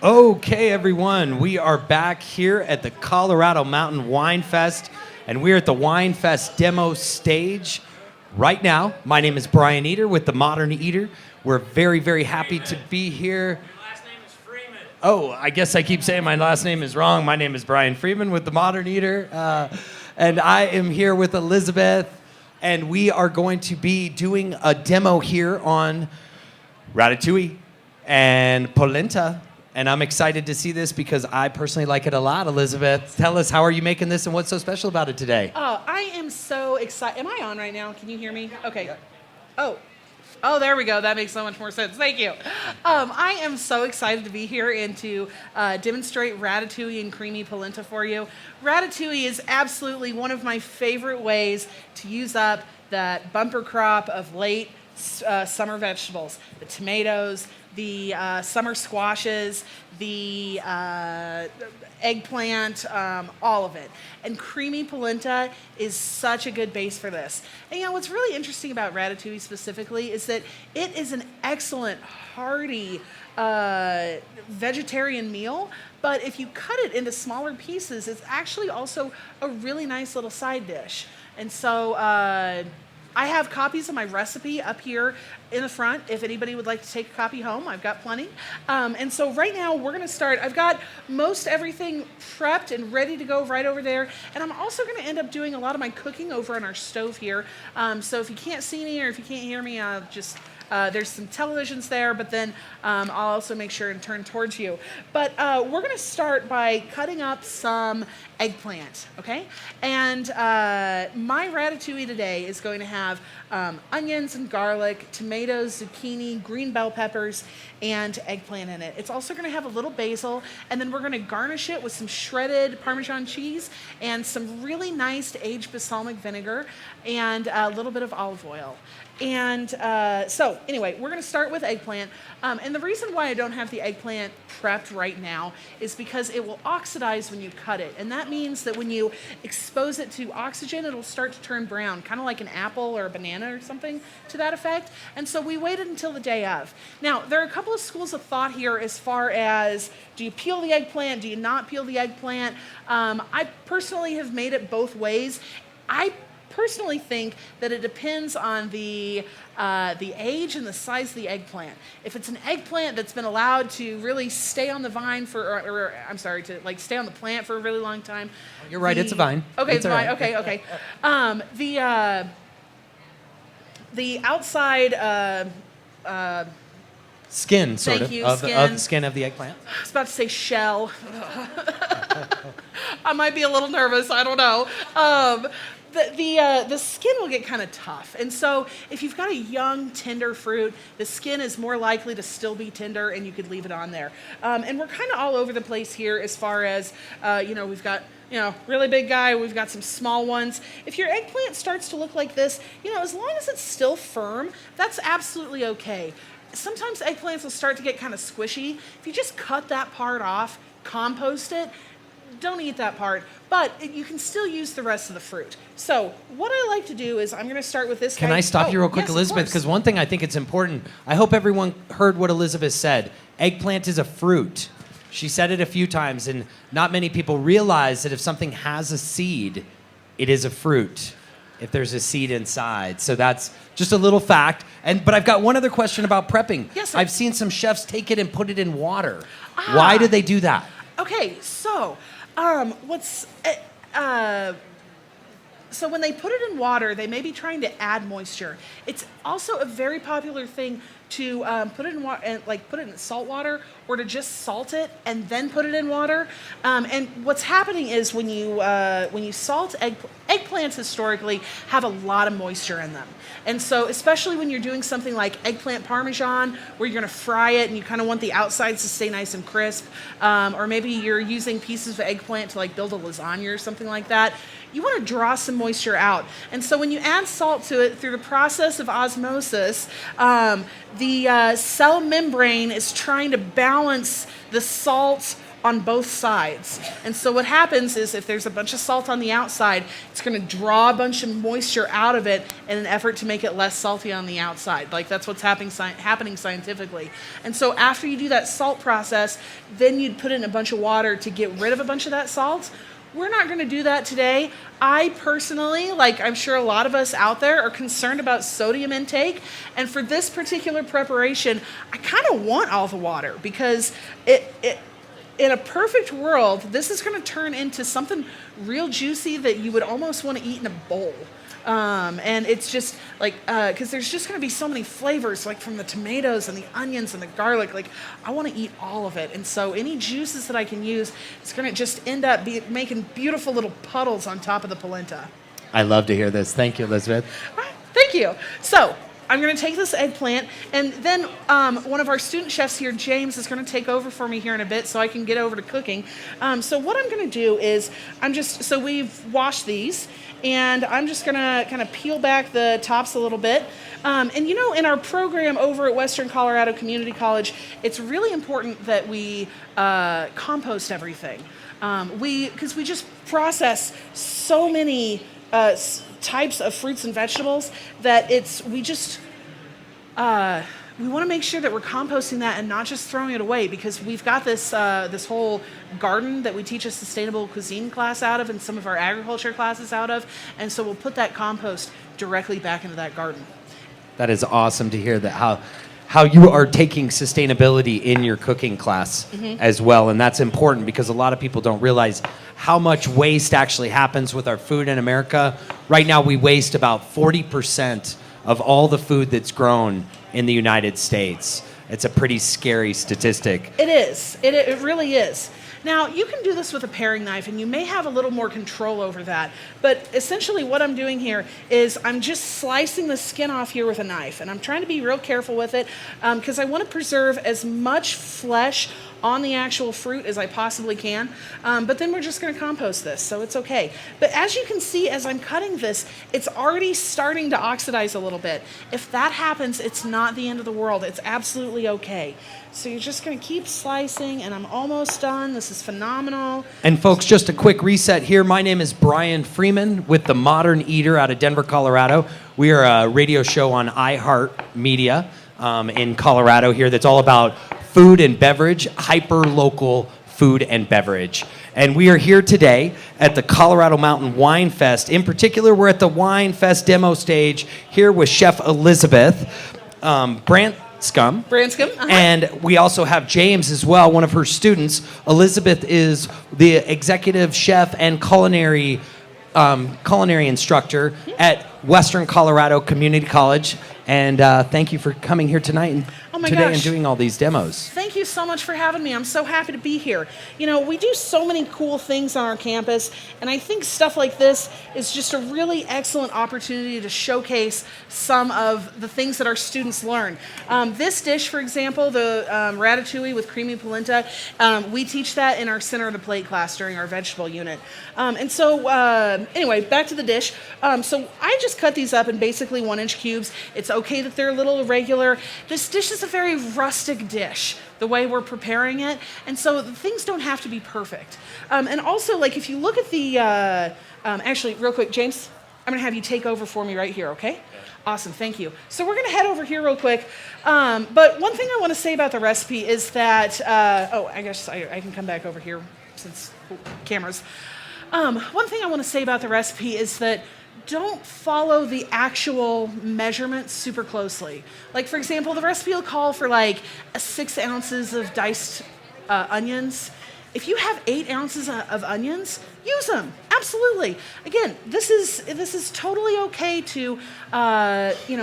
Okay, everyone, we are back here at the Colorado Mountain Wine Fest, and we're at the Wine Fest demo stage right now. My name is Brian Eater with The Modern Eater. We're very, very happy to be here. My last name is Freeman. Oh, I guess I keep saying my last name is wrong. My name is Brian Freeman with The Modern Eater, and I am here with Elizabeth, and we are going to be doing a demo here on Ratatouille and polenta. And I'm excited to see this because I personally like it a lot. Elizabeth, tell us, how are you making this and what's so special about it today? Oh, I am so excited. Am I on right now? Can you hear me? Okay. Oh, there we go. That makes so much more sense. Thank you. I am so excited to be here and to demonstrate Ratatouille and creamy polenta for you. Ratatouille is absolutely one of my favorite ways to use up that bumper crop of late summer vegetables. The tomatoes, the summer squashes, the eggplant, all of it. And creamy polenta is such a good base for this. And what's really interesting about Ratatouille specifically is that it is an excellent, hearty vegetarian meal, but if you cut it into smaller pieces, it's actually also a really nice little side dish. And so I have copies of my recipe up here in the front. If anybody would like to take a copy home, I've got plenty. And so right now we're going to start. I've got most everything prepped and ready to go right over there. And I'm also going to end up doing a lot of my cooking over on our stove here. So if you can't see me or if you can't hear me, there's some televisions there, but then I'll also make sure and turn towards you. But we're going to start by cutting up some eggplant, okay? And my ratatouille today is going to have onions and garlic, tomatoes, zucchini, green bell peppers, and eggplant in it. It's also going to have a little basil, and then we're going to garnish it with some shredded Parmesan cheese and some really nice aged balsamic vinegar and a little bit of olive oil. And so anyway, we're going to start with eggplant. And the reason why I don't have the eggplant prepped right now is because it will oxidize when you cut it. And that means that when you expose it to oxygen, it'll start to turn brown, kind of like an apple or a banana or something to that effect. And so we waited until the day of. Now, there are a couple of schools of thought here as far as, do you peel the eggplant? Do you not peel the eggplant? I personally have made it both ways. I personally think that it depends on the age and the size of the eggplant. If it's an eggplant that's been allowed to really stay on the vine to stay on the plant for a really long time. You're right, it's a vine. Okay, it's a vine. Okay. The outside skin, sort Thank of, you, of skin. the skin of the eggplant. I was about to say shell. I might be a little nervous. I don't know. The skin will get kind of tough. And so if you've got a young, tender fruit, the skin is more likely to still be tender and you could leave it on there. And we're kind of all over the place here as far as, we've got, really big guy, we've got some small ones. If your eggplant starts to look like this, as long as it's still firm, that's absolutely okay. Sometimes eggplants will start to get kind of squishy. If you just cut that part off, compost it, don't eat that part, but you can still use the rest of the fruit. So what I like to do is I'm going to start with this guy. Can I stop you real quick, yes, Elizabeth? Because one thing I think it's important, I hope everyone heard what Elizabeth said. Eggplant is a fruit. She said it a few times, and not many people realize that if something has a seed, it is a fruit, if there's a seed inside. So that's just a little fact. But I've got one other question about prepping. Yes, sir. I've seen some chefs take it and put it in water. Why do they do that? Okay, so so when they put it in water, they may be trying to add moisture. It's also a very popular thing to put it in water and put it in salt water, or to just salt it and then put it in water. And what's happening is when you salt eggplants historically have a lot of moisture in them. And so especially when you're doing something like eggplant parmesan, where you're going to fry it and you kind of want the outsides to stay nice and crisp, or maybe you're using pieces of eggplant to build a lasagna or something like that, you want to draw some moisture out. And so when you add salt to it through the process of osmosis, the cell membrane is trying to balance the salt on both sides. And so what happens is if there's a bunch of salt on the outside, it's going to draw a bunch of moisture out of it in an effort to make it less salty on the outside. Like that's what's happening scientifically. And so after you do that salt process, then you'd put in a bunch of water to get rid of a bunch of that salt. We're not going to do that today. I personally, like I'm sure a lot of us out there, are concerned about sodium intake. And for this particular preparation, I kind of want all the water because in a perfect world, this is going to turn into something real juicy that you would almost want to eat in a bowl. And it's just like, because there's just going to be so many flavors, like from the tomatoes and the onions and the garlic. Like, I want to eat all of it. And so any juices that I can use, it's going to just end up making beautiful little puddles on top of the polenta. I love to hear this. Thank you, Elizabeth. Thank you. So I'm going to take this eggplant, and then one of our student chefs here, James, is going to take over for me here in a bit so I can get over to cooking. So what I'm going to do is so we've washed these, and I'm just going to kind of peel back the tops a little bit. And you know, in our program over at Western Colorado Community College, it's really important that we compost everything. Because we just process so many types of fruits and vegetables that we want to make sure that we're composting that and not just throwing it away, because we've got this this whole garden that we teach a sustainable cuisine class out of and some of our agriculture classes out of, and so we'll put that compost directly back into that garden. That is awesome to hear that how you are taking sustainability in your cooking class as well. And that's important because a lot of people don't realize how much waste actually happens with our food in America. Right now, we waste about 40% of all the food that's grown in the United States. It's a pretty scary statistic. It is. It really is. Now, you can do this with a paring knife, and you may have a little more control over that. But essentially what I'm doing here is I'm just slicing the skin off here with a knife. And I'm trying to be real careful with it because I want to preserve as much flesh on the actual fruit as I possibly can. But then we're just going to compost this, so it's okay. But as you can see, as I'm cutting this, it's already starting to oxidize a little bit. If that happens, it's not the end of the world. It's absolutely okay. So you're just going to keep slicing, and I'm almost done. This is phenomenal. And folks, just a quick reset here. My name is Brian Freeman with The Modern Eater out of Denver, Colorado. We are a radio show on iHeartMedia in Colorado here that's all about food and beverage, hyper-local food and beverage. And we are here today at the Colorado Mountain Wine Fest. In particular, we're at the Wine Fest demo stage here with Chef Elizabeth Branscum. And we also have James as well, one of her students. Elizabeth is the executive chef and culinary instructor at Western Colorado Community College. And thank you for coming here tonight and and doing all these demos. Thank you so much for having me. I'm so happy to be here. You know, we do so many cool things on our campus, and I think stuff like this is just a really excellent opportunity to showcase some of the things that our students learn. This dish, for example, the Ratatouille with creamy polenta, we teach that in our center of the plate class during our vegetable unit. And so, anyway, back to the dish. So I just cut these up in basically 1-inch cubes. It's okay that they're a little irregular. This dish is a very rustic dish, the way we're preparing it, and so things don't have to be perfect. And also, like, if you look at the, actually, real quick, James, I'm gonna have you take over for me right here, okay? Awesome, thank you. So we're gonna head over here real quick, but one thing I wanna say about the recipe is that, I guess I can come back over here since cameras. One thing I wanna say about the recipe is that don't follow the actual measurements super closely. Like, for example, the recipe will call for like 6 ounces of diced onions. If you have 8 ounces of onions, use them. Absolutely. Again, this is totally okay to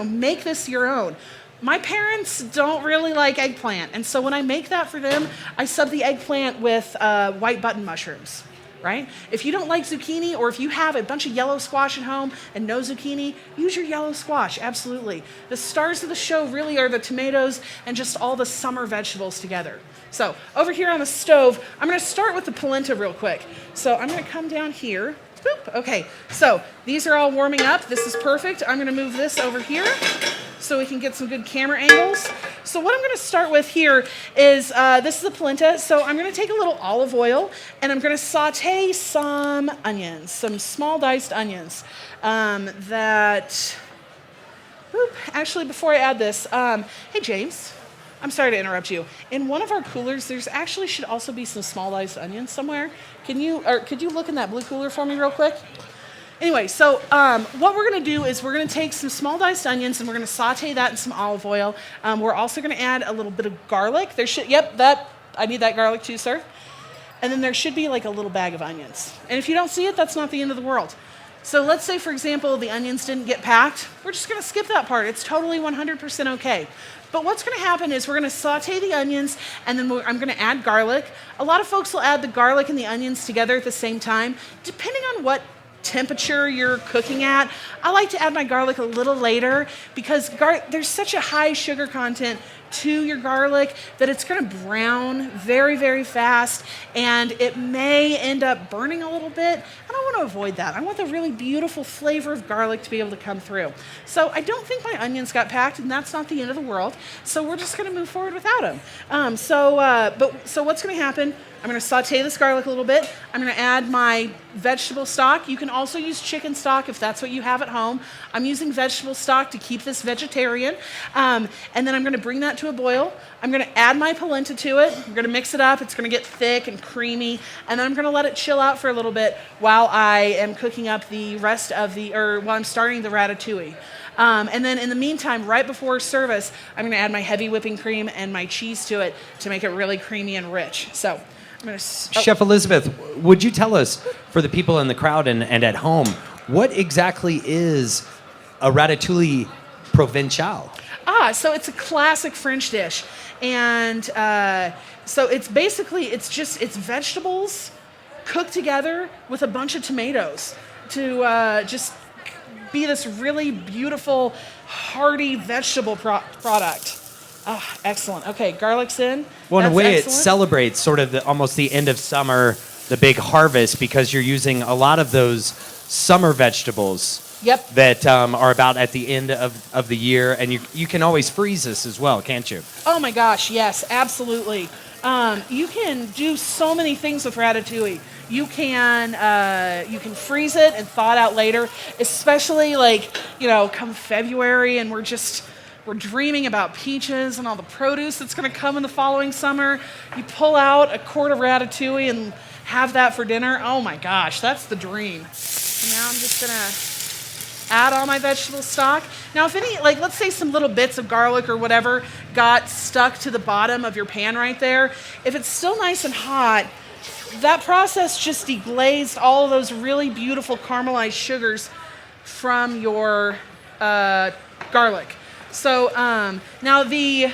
make this your own. My parents don't really like eggplant, and so when I make that for them, I sub the eggplant with white button mushrooms. Right? If you don't like zucchini, or if you have a bunch of yellow squash at home and no zucchini, use your yellow squash, absolutely. The stars of the show really are the tomatoes and just all the summer vegetables together. So over here on the stove, I'm gonna start with the polenta real quick. So I'm gonna come down here. Boop. Okay, so these are all warming up. This is perfect. I'm gonna move this over here so we can get some good camera angles. So what I'm going to start with here is, this is the polenta. So I'm going to take a little olive oil and I'm going to saute some onions, some small diced onions actually, before I add this, hey James, I'm sorry to interrupt you. In one of our coolers, there's actually should also be some small diced onions somewhere. Could you look in that blue cooler for me real quick? Anyway, so what we're going to do is we're going to take some small diced onions and we're going to saute that in some olive oil. We're also going to add a little bit of garlic. I need that garlic too, sir. And then there should be like a little bag of onions. And if you don't see it, that's not the end of the world. So let's say, for example, the onions didn't get packed. We're just going to skip that part. It's totally 100% okay. But what's going to happen is we're going to saute the onions, and then I'm going to add garlic. A lot of folks will add the garlic and the onions together at the same time, depending on what temperature you're cooking at. I like to add my garlic a little later because there's such a high sugar content to your garlic that it's going to brown very, very fast, and it may end up burning a little bit. I don't want to avoid that. I want the really beautiful flavor of garlic to be able to come through. So I don't think my onions got packed, and that's not the end of the world. So we're just going to move forward without them. So what's going to happen? I'm going to saute this garlic a little bit. I'm going to add my vegetable stock. You can also use chicken stock if that's what you have at home. I'm using vegetable stock to keep this vegetarian. And then I'm going to bring that to a boil. I'm going to add my polenta to it. I'm going to mix it up. It's going to get thick and creamy. And then I'm going to let it chill out for a little bit while I am cooking up while I'm starting the ratatouille. And then in the meantime, right before service, I'm going to add my heavy whipping cream and my cheese to it to make it really creamy and rich. So Chef Elizabeth, would you tell us, for the people in the crowd and at home, what exactly is a ratatouille provençal? So it's a classic French dish. And so it's vegetables cooked together with a bunch of tomatoes to just be this really beautiful, hearty vegetable product. Oh, excellent. Okay, garlic's in. Well, in a way, excellent. It celebrates sort of almost the end of summer, the big harvest, because you're using a lot of those summer vegetables. Yep. That are about at the end of the year, and you can always freeze this as well, can't you? Oh my gosh, yes, absolutely. You can do so many things with ratatouille. You can freeze it and thaw it out later, especially come February and we're dreaming about peaches and all the produce that's going to come in the following summer. You pull out a quart of ratatouille and have that for dinner. Oh my gosh, that's the dream. So now I'm just going to add all my vegetable stock. Now, if let's say some little bits of garlic or whatever got stuck to the bottom of your pan right there, if it's still nice and hot, that process just deglazed all of those really beautiful caramelized sugars from your garlic. So now the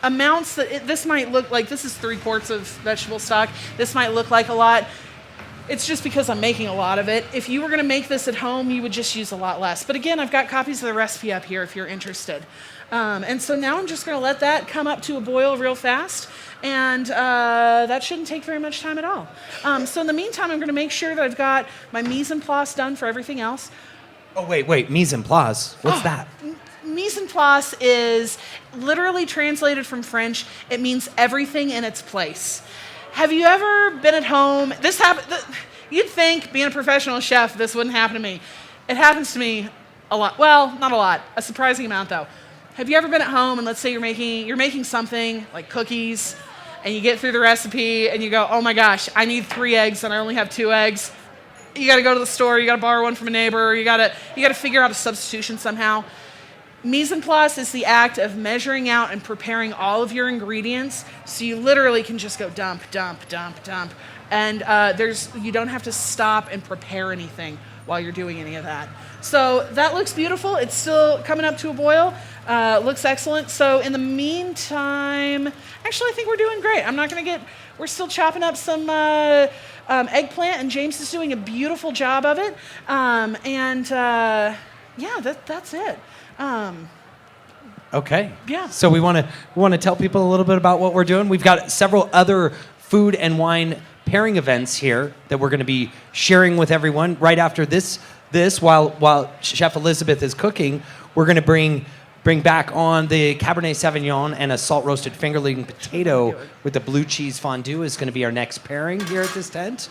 amounts this might look like, this is 3 quarts of vegetable stock. This might look like a lot. It's just because I'm making a lot of it. If you were going to make this at home, you would just use a lot less. But again, I've got copies of the recipe up here if you're interested. And so now I'm just going to let that come up to a boil real fast. And that shouldn't take very much time at all. So in the meantime, I'm going to make sure that I've got my mise en place done for everything else. Oh, wait, mise en place? What's that? Mise en place is literally translated from French. It means everything in its place. Have you ever been at home? This happened. You'd think, being a professional chef, this wouldn't happen to me. It happens to me a lot. Well, not a lot. A surprising amount, though. Have you ever been at home and let's say you're making something like cookies, and you get through the recipe and you go, oh my gosh, I need 3 eggs and I only have 2 eggs. You got to go to the store. You got to borrow one from a neighbor. You got to figure out a substitution somehow. Mise en place is the act of measuring out and preparing all of your ingredients, so you literally can just go dump, dump, dump, dump, and you don't have to stop and prepare anything while you're doing any of that. So that looks beautiful. It's still coming up to a boil. Looks excellent. So in the meantime, actually, I think we're doing great. We're still chopping up some eggplant, and James is doing a beautiful job of it. That's it. Okay. Yeah. So we want to tell people a little bit about what we're doing. We've got several other food and wine pairing events here that we're going to be sharing with everyone right after this while Chef Elizabeth is cooking. We're going to bring bring back on the Cabernet Sauvignon and a salt-roasted fingerling potato with the blue cheese fondue is going to be our next pairing here at this tent.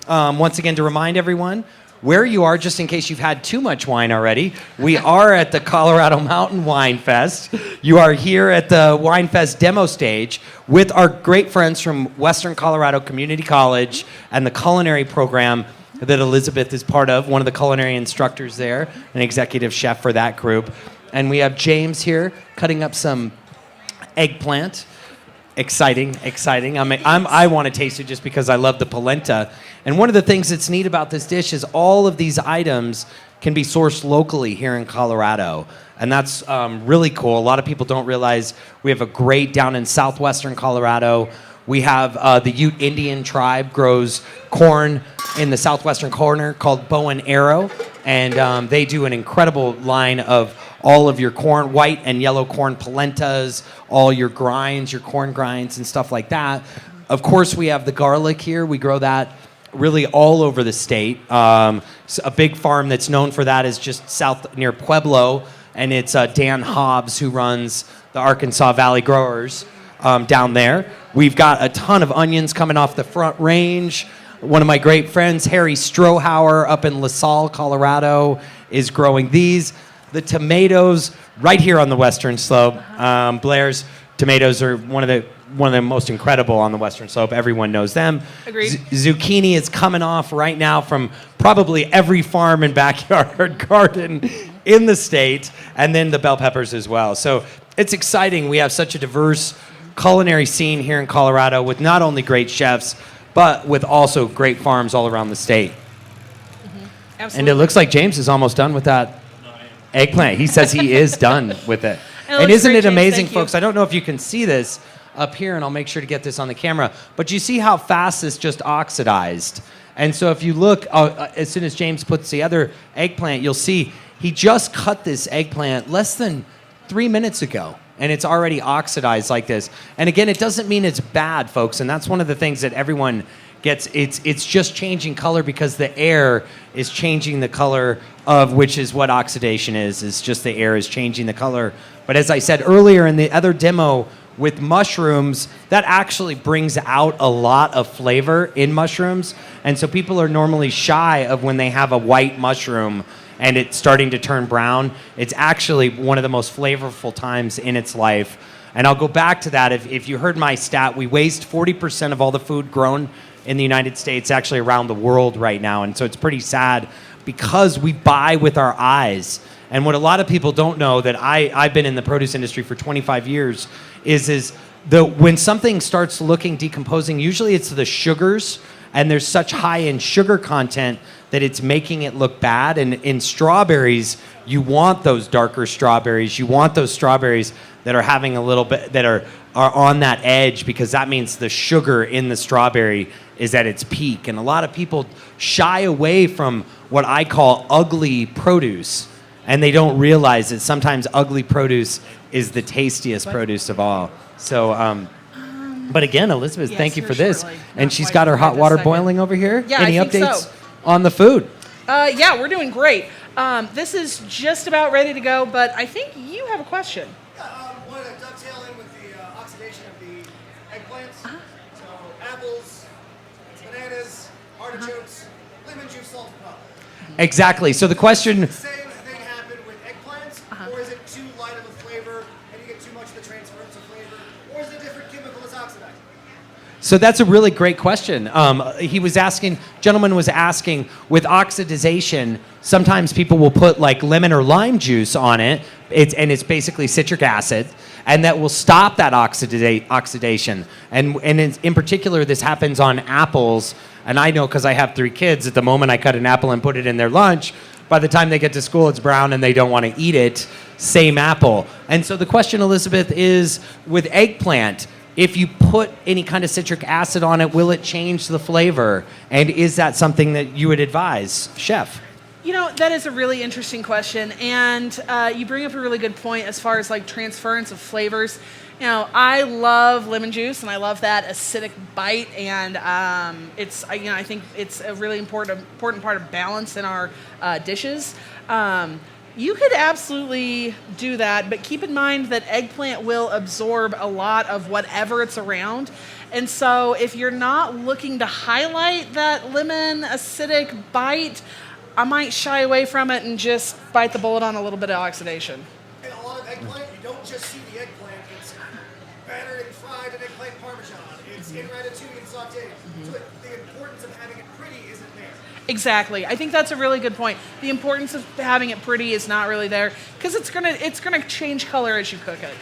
Once again, to remind everyone, where you are, just in case you've had too much wine already, we are at the Colorado Mountain Wine Fest. You are here at the Wine Fest demo stage with our great friends from Western Colorado Community College and the culinary program that Elizabeth is part of, one of the culinary instructors there, an executive chef for that group. And we have James here cutting up some eggplant. Exciting. I want to taste it just because I love the polenta. And one of the things that's neat about this dish is all of these items can be sourced locally here in Colorado. And that's really cool. A lot of people don't realize we have a great down in southwestern Colorado. We have the Ute Indian tribe grows corn in the southwestern corner called Bow and Arrow. And they do an incredible line of all of your corn, white and yellow corn polentas, all your grinds, your corn grinds and stuff like that. Of course, we have the garlic here. We grow that really all over the state. So a big farm that's known for that is just south near Pueblo, and it's Dan Hobbs who runs the Arkansas Valley Growers down there. We've got a ton of onions coming off the Front Range. One of my great friends, Harry Strohauer, up in LaSalle, Colorado, is growing these. The tomatoes right here on the western slope. Blair's tomatoes are one of the most incredible on the western slope. Everyone knows them. Agreed. Zucchini is coming off right now from probably every farm and backyard garden in the state, and then the bell peppers as well. So it's exciting. We have such a diverse culinary scene here in Colorado with not only great chefs, but with also great farms all around the state. Absolutely. And it looks like James is almost done with that eggplant. He says he is done with it. And looks isn't great, it James. amazing, Thank you. folks? I don't know if you can see this up here, and I'll make sure to get this on the camera, but you see how fast this just oxidized. And so if you look, as soon as James puts the other eggplant, you'll see he just cut this eggplant less than 3 minutes ago, and it's already oxidized like this. And again, it doesn't mean it's bad, folks, and that's one of the things that everyone gets. It's just changing color because the air is changing the color of, which is what oxidation is just the air is changing the color. But as I said earlier in the other demo with mushrooms, that actually brings out a lot of flavor in mushrooms. And so people are normally shy of when they have a white mushroom and it's starting to turn brown. It's actually one of the most flavorful times in its life. And I'll go back to that. If you heard my stat, we waste 40% of all the food grown in the United States, actually around the world right now. And so it's pretty sad because we buy with our eyes. And what a lot of people don't know, that I've been in the produce industry for 25 years, is when something starts looking decomposing, usually it's the sugars, and there's such high in sugar content that it's making it look bad. And in strawberries, you want those darker strawberries. You want those strawberries that are having a little bit, that are on that edge, because that means the sugar in the strawberry is at its peak. And a lot of people shy away from what I call ugly produce, and they don't realize that sometimes ugly produce is the tastiest produce of all. So, but again, Elizabeth, Yes, thank you here for this. shortly. And Not she's quite got her right hot this water second. boiling over here. Yeah, Any I think updates so. on the food? Yeah, we're doing great. This is just about ready to go, but I think you have a question. Wanted to dovetail in with the oxidation of the eggplants. So apples, bananas, artichokes, lemon juice, salt, and pepper. Exactly. So the question, Same thing happened with eggplants, or is it too light of a flavor and you get too much of the transference of flavor, or is it a different chemical that's oxidizing? so that's a really great question. Gentleman was asking, with oxidization, sometimes people will put like lemon or lime juice on it, and it's basically citric acid, and that will stop that oxidation. And in particular, this happens on apples. And I know because I have 3 kids, at the moment I cut an apple and put it in their lunch, by the time they get to school, it's brown and they don't want to eat it. Same apple. And so the question, Elizabeth, is with eggplant, if you put any kind of citric acid on it, will it change the flavor? And is that something that you would advise, Chef? You know, that is a really interesting question, and you bring up a really good point as far as like transference of flavors. You know, I love lemon juice, and I love that acidic bite, and I think it's a really important part of balance in our dishes. You could absolutely do that, but keep in mind that eggplant will absorb a lot of whatever it's around. And so if you're not looking to highlight that lemon acidic bite, I might shy away from it and just bite the bullet on a little bit of oxidation. In a lot of eggplant, you don't just see the eggplant. It's battered and fried in eggplant parmesan. It's in ratatouille and sauteed. So the importance of having it pretty isn't there. Exactly. I think that's a really good point. The importance of having it pretty is not really there because it's gonna change color as you cook it.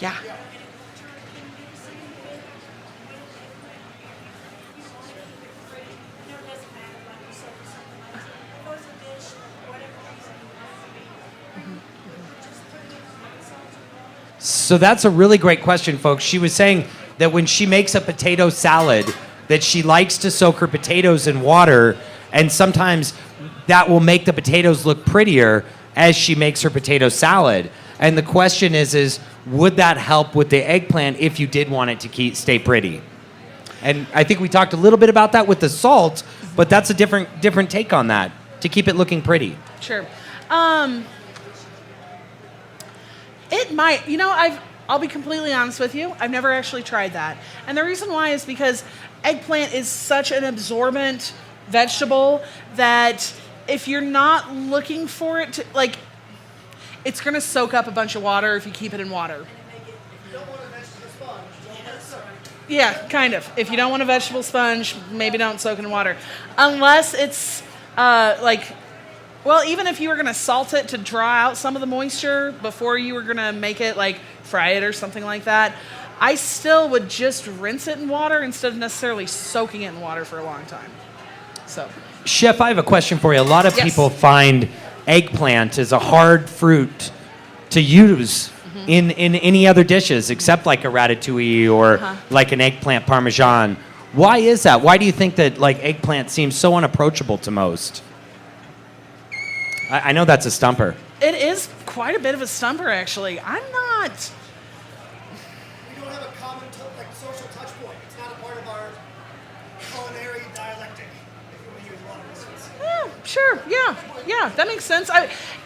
Yeah. So that's a really great question, folks. She was saying that when she makes a potato salad, that she likes to soak her potatoes in water, and sometimes that will make the potatoes look prettier as she makes her potato salad. And the question is would that help with the eggplant if you did want it to stay pretty? And I think we talked a little bit about that with the salt, but that's a different take on that, to keep it looking pretty. Sure. It might, I'll be completely honest with you. I've never actually tried that. And the reason why is because eggplant is such an absorbent vegetable that if you're not looking for it to, it's going to soak up a bunch of water if you keep it in water. Yeah, kind of. If you don't want a vegetable sponge, maybe don't soak it in water. Unless it's even if you were going to salt it to draw out some of the moisture before you were going to make it, fry it or something like that, I still would just rinse it in water instead of necessarily soaking it in water for a long time. So, Chef, I have a question for you. A lot of Yes. people find eggplant as a hard fruit to use in any other dishes except like a ratatouille or like an eggplant parmesan. Why is that? Why do you think that eggplant seems so unapproachable to most? I know that's a stumper. it is quite a bit of a stumper, actually. I'm not... We don't have a common social touch point. It's not a part of our culinary dialectic, if you want to use a lot of words. Yeah, sure. Yeah, that makes sense.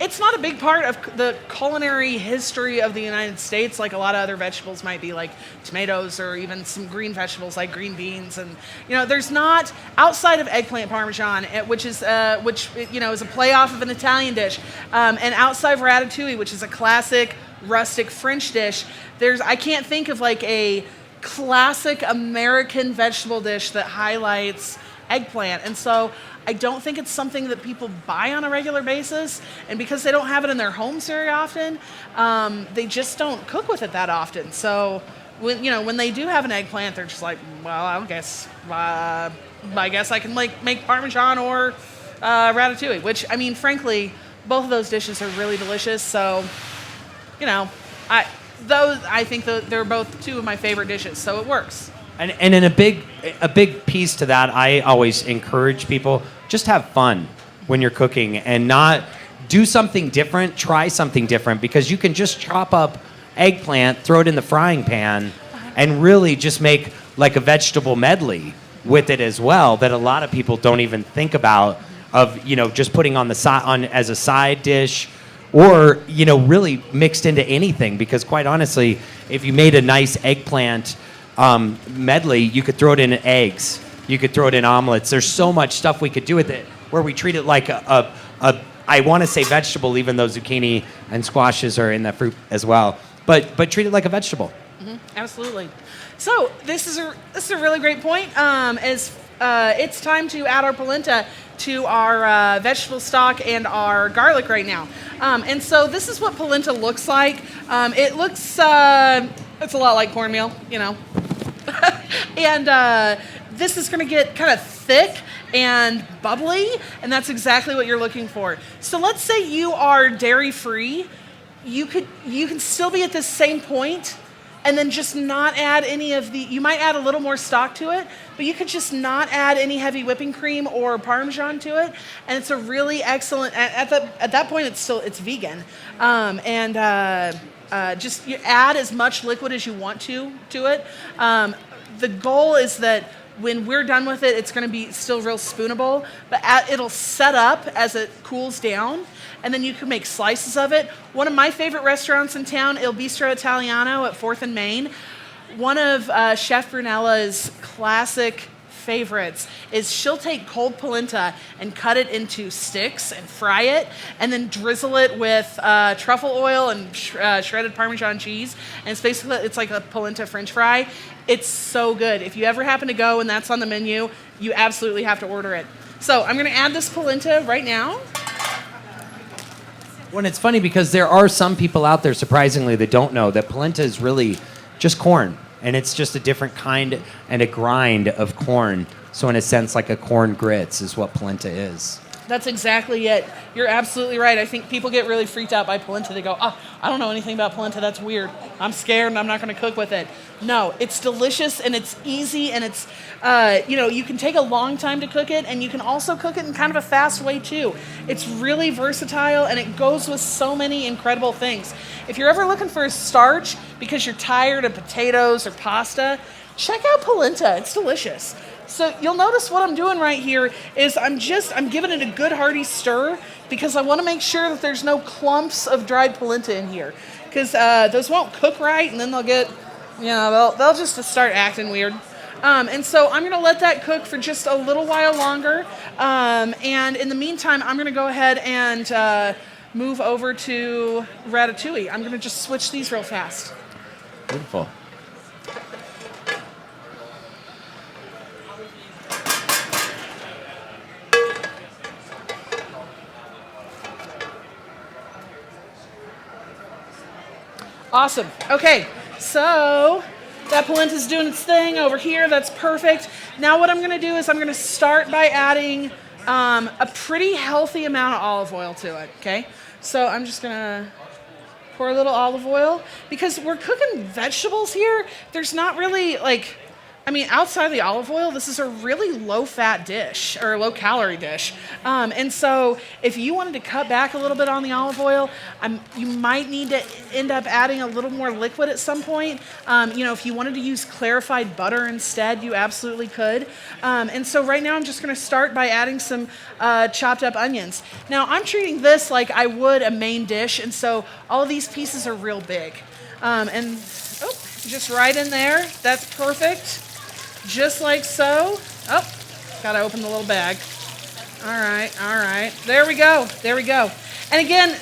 It's not a big part of the culinary history of the United States like a lot of other vegetables might be, like tomatoes or even some green vegetables like green beans. And there's not, outside of eggplant parmesan, which is a playoff of an Italian dish, and outside of ratatouille, which is a classic rustic French dish, I can't think of a classic American vegetable dish that highlights eggplant. And so I don't think it's something that people buy on a regular basis, and because they don't have it in their homes very often, they just don't cook with it that often. So when they do have an eggplant, they're just like, well, I guess I can make Parmesan or ratatouille, which, I mean, frankly, both of those dishes are really delicious. So I think they're both two of my favorite dishes, so it works. And in a big piece to that, I always encourage people, just have fun when you're cooking and not do something different, try something different, because you can just chop up eggplant, throw it in the frying pan, and really just make like a vegetable medley with it as well that a lot of people don't even think about, of just putting on the side as a side dish, or really mixed into anything. Because quite honestly, if you made a nice eggplant medley, you could throw it in eggs, you could throw it in omelets. There's so much stuff we could do with it where we treat it like I want to say vegetable, even though zucchini and squashes are in that fruit as well, but treat it like a vegetable. Mm-hmm. Absolutely. So this is a really great point. It's time to add our polenta to our vegetable stock and our garlic right now. And so this is what polenta looks like. It looks it's a lot like cornmeal, and this is going to get kind of thick and bubbly, and that's exactly what you're looking for. So let's say you are dairy-free. You can still be at this same point, and then just not add any of you might add a little more stock to it, but you could just not add any heavy whipping cream or Parmesan to it, and it's a really excellent, at that point it's vegan. Just you add as much liquid as you want to it. the goal is that when we're done with it, it's going to be still real spoonable, but it'll set up as it cools down, and then you can make slices of it. One of my favorite restaurants in town, Il Bistro Italiano at 4th and Main, one of Chef Brunella's classic favorites is she'll take cold polenta and cut it into sticks and fry it, and then drizzle it with truffle oil and shredded Parmesan cheese. And it's like a polenta French fry. It's so good. If you ever happen to go and that's on the menu, you absolutely have to order it. So I'm going to add this polenta right now. Well, it's funny because there are some people out there, surprisingly, that don't know that polenta is really just corn. And it's just a different kind and a grind of corn. So in a sense, like a corn grits is what polenta is. That's exactly it. You're absolutely right. I think people get really freaked out by polenta. They go, oh, I don't know anything about polenta. That's weird. I'm scared and I'm not going to cook with it. No, it's delicious and it's easy and it's, you can take a long time to cook it, and you can also cook it in kind of a fast way too. It's really versatile and it goes with so many incredible things. If you're ever looking for a starch because you're tired of potatoes or pasta, check out polenta. It's delicious. So you'll notice what I'm doing right here is I'm giving it a good hearty stir because I want to make sure that there's no clumps of dried polenta in here, because those won't cook right, and then they'll get, they'll just start acting weird. And so I'm going to let that cook for just a little while longer. And in the meantime, I'm going to go ahead and move over to Ratatouille. I'm going to just switch these real fast. Beautiful. Awesome. Okay, so that polenta's doing its thing over here. That's perfect. Now what I'm going to do is I'm going to start by adding a pretty healthy amount of olive oil to it, okay? So I'm just going to pour a little olive oil. Because we're cooking vegetables here, there's not really, outside of the olive oil, this is a really low-fat dish, or low-calorie dish. And so if you wanted to cut back a little bit on the olive oil, you might need to end up adding a little more liquid at some point. If you wanted to use clarified butter instead, you absolutely could. And so right now I'm just going to start by adding some chopped up onions. Now I'm treating this like I would a main dish, and so all of these pieces are real big. Just right in there. That's perfect. Just like so. Oh, gotta open the little bag. All right. There we go. And again,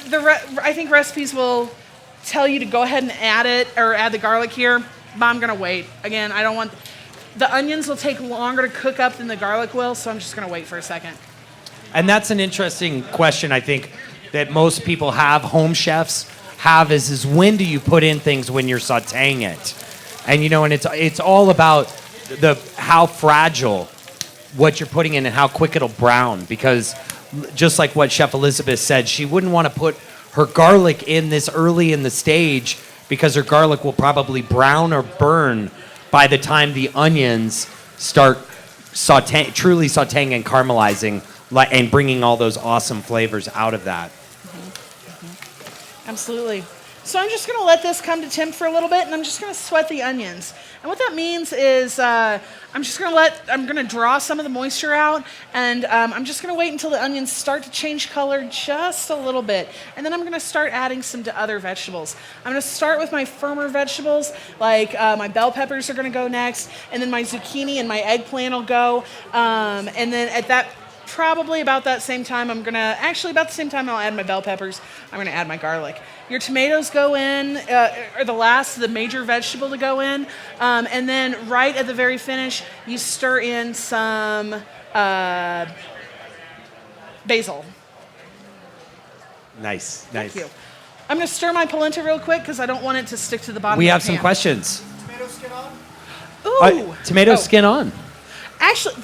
I think recipes will tell you to go ahead and add the garlic here, but I'm gonna wait. Again, I don't want, the onions will take longer to cook up than the garlic will, so I'm just gonna wait for a second. And that's an interesting question, I think, that most people have, home chefs have, is when do you put in things when you're sauteing it? And and it's all about how fragile what you're putting in and how quick it'll brown, because just like what Chef Elizabeth said, she wouldn't want to put her garlic in this early in the stage because her garlic will probably brown or burn by the time the onions start truly sauteing and caramelizing and bringing all those awesome flavors out of that. Absolutely. So I'm just going to let this come to temp for a little bit, and I'm just going to sweat the onions. And what that means is I'm going to draw some of the moisture out, and I'm just going to wait until the onions start to change color just a little bit. And then I'm going to start adding some to other vegetables. I'm going to start with my firmer vegetables, like my bell peppers are going to go next, and then my zucchini and my eggplant will go. And then probably about that same time, about the same time I'll add my bell peppers, I'm going to add my garlic. Your tomatoes go in, are the major vegetable to go in. And then right at the very finish, you stir in some basil. Nice. Thank you. I'm going to stir my polenta real quick because I don't want it to stick to the bottom We of the have some pan. questions. Tomato skin on? Ooh. Tomato skin on. Actually,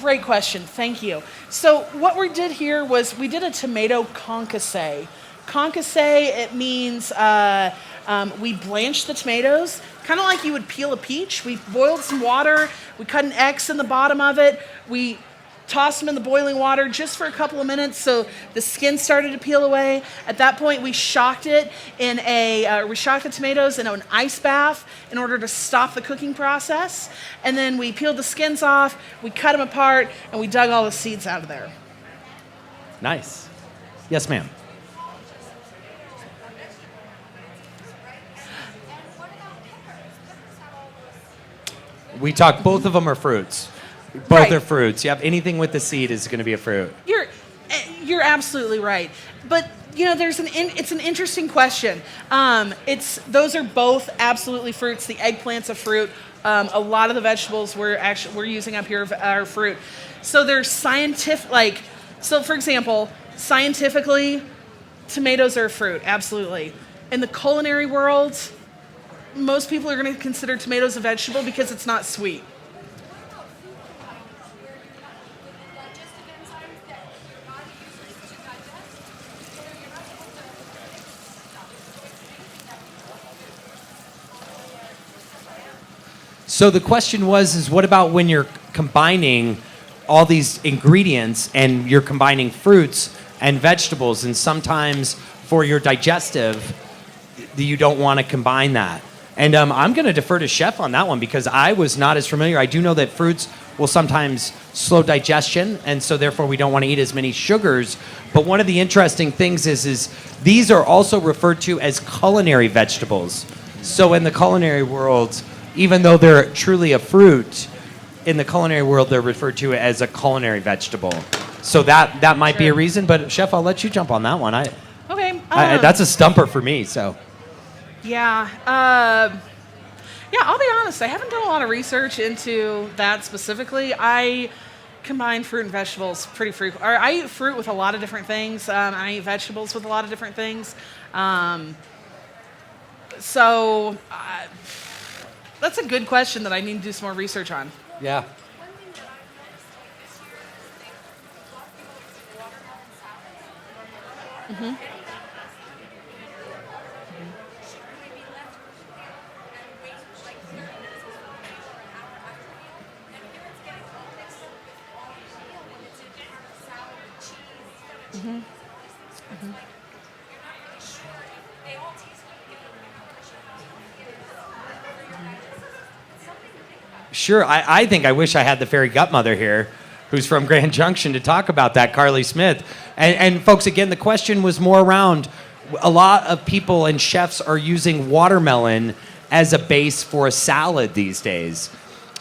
great question. Thank you. So what we did here was we did a tomato concasse. Concasse, it means we blanched the tomatoes, kind of like you would peel a peach. We boiled some water. We cut an X in the bottom of it. We tossed them in the boiling water just for a couple of minutes so the skin started to peel away. At that point, we shocked it we shocked the tomatoes in an ice bath in order to stop the cooking process. And then we peeled the skins off, we cut them apart, and we dug all the seeds out of there. Nice. Yes, ma'am. We talked, both of them are fruits. Both Right. are fruits. Yep, anything with the seed is going to be a fruit. You're absolutely right. But it's an interesting question. Those are both absolutely fruits. The eggplant's a fruit. A lot of the vegetables we're using up here are fruit. So there's scientific, so for example, scientifically, tomatoes are a fruit, absolutely. In the culinary world, most people are going to consider tomatoes a vegetable because it's not sweet. So the question is what about when you're combining all these ingredients and you're combining fruits and vegetables, and sometimes for your digestive, you don't want to combine that. And I'm going to defer to Chef on that one because I was not as familiar. I do know that fruits will sometimes slow digestion, and so therefore we don't want to eat as many sugars. But one of the interesting things is these are also referred to as culinary vegetables. So in the culinary world, even though they're truly a fruit, in the culinary world they're referred to as a culinary vegetable. So that might be a reason. But Chef, I'll let you jump on that one. Okay. That's a stumper for me. So. Yeah. I'll be honest. I haven't done a lot of research into that specifically. I combine fruit and vegetables pretty frequently. I eat fruit with a lot of different things. I eat vegetables with a lot of different things. That's a good question that I need to do some more research on. Yeah. Mm-hmm. Mm-hmm. Mm-hmm. Sure. I think I wish I had the fairy godmother here, who's from Grand Junction, to talk about that, Carly Smith. And folks, again, the question was more around a lot of people and chefs are using watermelon as a base for a salad these days.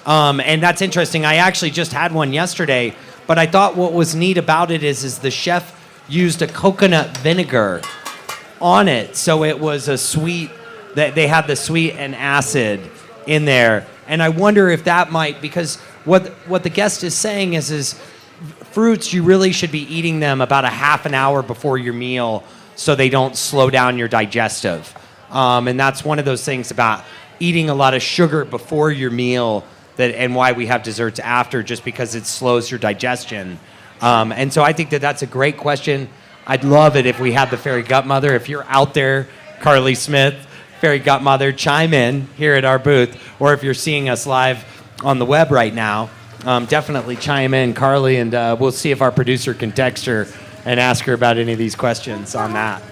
And that's interesting. I actually just had one yesterday, but I thought what was neat about it is the chef used a coconut vinegar on it. So it was a sweet, that they had the sweet and acid in there. And I wonder if that might, because what the guest is saying is fruits, you really should be eating them about a half an hour before your meal so they don't slow down your digestive. And that's one of those things about eating a lot of sugar before your meal and why we have desserts after, just because it slows your digestion. And so I think that's a great question. I'd love it if we had the fairy godmother. If you're out there, Carly Smith, fairy godmother, chime in here at our booth, or if you're seeing us live on the web right now, definitely chime in, Carly, and we'll see if our producer can text her and ask her about any of these questions on that.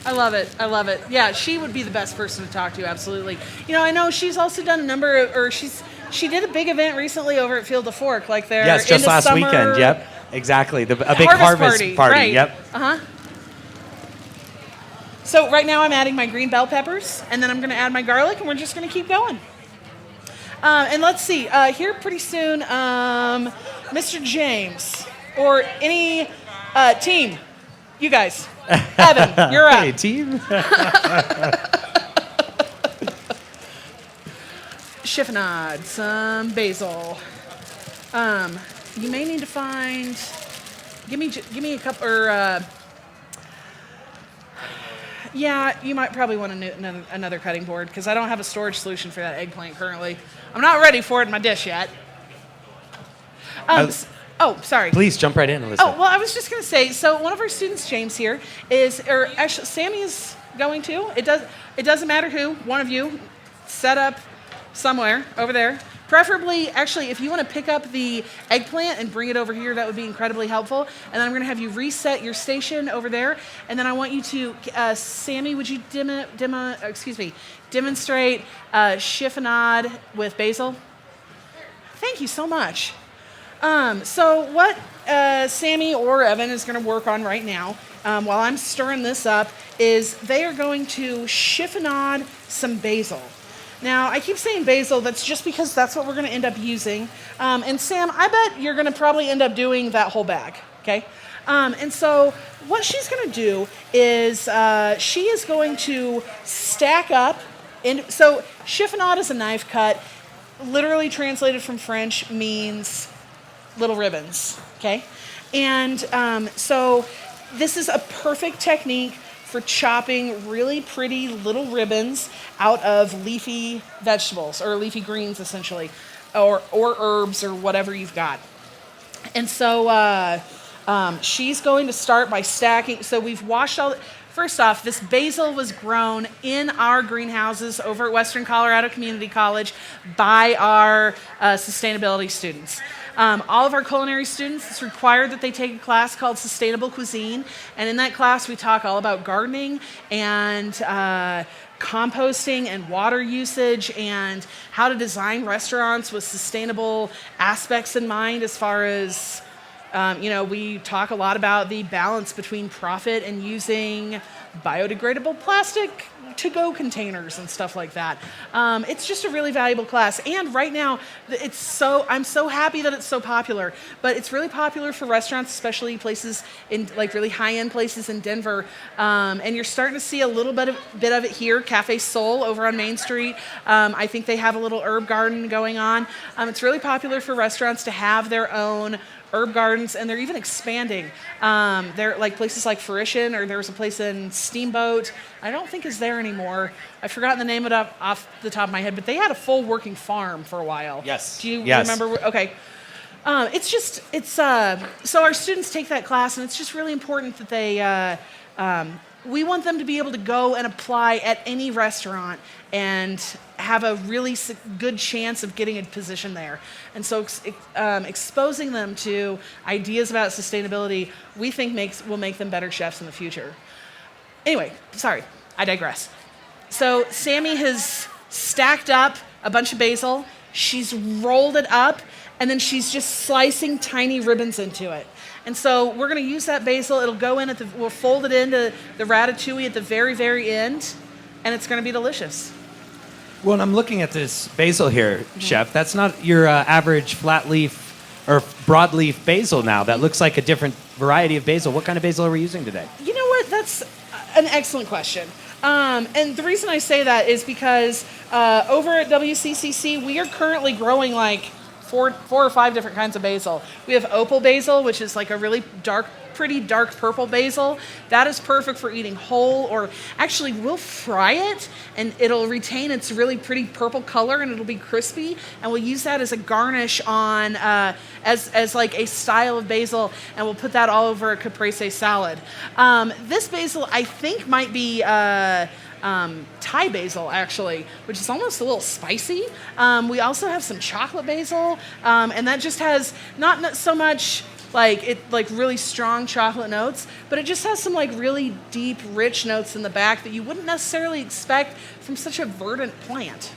I love it. I love it. Yeah, she would be the best person to talk to, absolutely. I know she's also done a number of, she did a big event recently over at Field of Fork, like their yes, just last summer weekend. Yep, exactly. A big harvest party. Right. Yep. Uh-huh. So right now I'm adding my green bell peppers, and then I'm going to add my garlic, and we're just going to keep going. And let's see, here pretty soon, Mr. James, or any team, you guys. Evan, you're up. Hey, team. Chiffonade, some basil. You may need to find. Give me a couple. Yeah, you might probably want another cutting board because I don't have a storage solution for that eggplant currently. I'm not ready for it in my dish yet. Sorry. Please jump right in, Elizabeth. Oh, well, I was just going to say, so one of our students, James here, actually, Sammy is going to. It doesn't matter who, one of you, set up somewhere over there. Preferably, actually, if you want to pick up the eggplant and bring it over here, that would be incredibly helpful. And then I'm going to have you reset your station over there. And then I want you to, Sammy, would you demonstrate chiffonade with basil? Thank you so much. So what Sammy or Evan is going to work on right now, while I'm stirring this up, is they are going to chiffonade some basil. Now, I keep saying basil, that's just because that's what we're going to end up using. And Sam, I bet you're going to probably end up doing that whole bag, okay? And so what she's going to do is she is going to stack up. So chiffonade is a knife cut. Literally translated from French means little ribbons, okay? And so this is a perfect technique for chopping really pretty little ribbons out of leafy vegetables or leafy greens, essentially, or herbs or whatever you've got. And so she's going to start by stacking. So we've washed all. First off, this basil was grown in our greenhouses over at Western Colorado Community College by our sustainability students. All of our culinary students, it's required that they take a class called Sustainable Cuisine. And in that class, we talk all about gardening and composting and water usage and how to design restaurants with sustainable aspects in mind as far as we talk a lot about the balance between profit and using biodegradable plastic to-go containers and stuff like that. It's just a really valuable class. And right now, I'm so happy that it's so popular. But it's really popular for restaurants, especially places in like really high-end places in Denver. And you're starting to see a little bit of it here. Cafe Soul over on Main Street. I think they have a little herb garden going on. It's really popular for restaurants to have their own herb gardens, and they're even expanding. They're like places like Fruition, or there was a place in Steamboat. I don't think is there anymore. I've forgotten the name of it off the top of my head, but they had a full working farm for a while. Yes. Do you Yes. remember? Okay. So our students take that class, and it's just really important that they. We want them to be able to go and apply at any restaurant and have a really good chance of getting a position there. And so exposing them to ideas about sustainability, we think will make them better chefs in the future. Anyway, sorry, I digress. So Sammy has stacked up a bunch of basil. She's rolled it up, and then she's just slicing tiny ribbons into it. And so we're going to use that basil. It'll go in we'll fold it into the ratatouille at the very, very end, and it's going to be delicious. Well, and I'm looking at this basil here, Chef. That's not your average flat leaf or broadleaf basil now. That looks like a different variety of basil. What kind of basil are we using today? You know what? That's an excellent question. And the reason I say that is because over at WCCC, we are currently growing like four or five different kinds of basil. We have opal basil, which is like a really pretty dark purple basil. That is perfect for eating whole, or actually we'll fry it and it'll retain its really pretty purple color and it'll be crispy. And we'll use that as a garnish on, as like a style of basil, and we'll put that all over a caprese salad. This basil I think might be Thai basil, actually, which is almost a little spicy. We also have some chocolate basil, and that just has not so much like really strong chocolate notes, but it just has some like really deep, rich notes in the back that you wouldn't necessarily expect from such a verdant plant.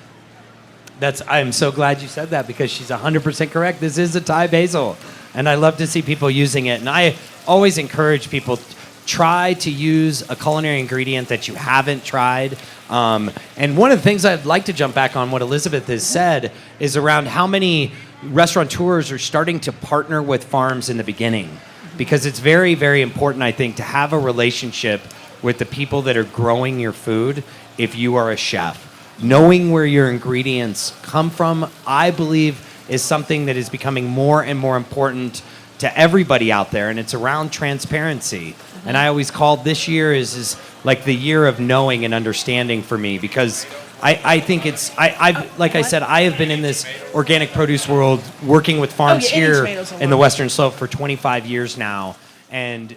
I'm so glad you said that, because she's 100% correct. This is a Thai basil, and I love to see people using it. And I always encourage people, try to use a culinary ingredient that you haven't tried. And one of the things I'd like to jump back on what Elizabeth has said is around how many restaurateurs are starting to partner with farms in the beginning. Because it's very, very important, I think, to have a relationship with the people that are growing your food if you are a chef. Knowing where your ingredients come from, I believe, is something that is becoming more and more important to everybody out there, and it's around transparency. And I always called this year is like the year of knowing and understanding for me, because I think it's, like I said, I have been in this organic produce world working with farms here in the Western Slope for 25 years now, and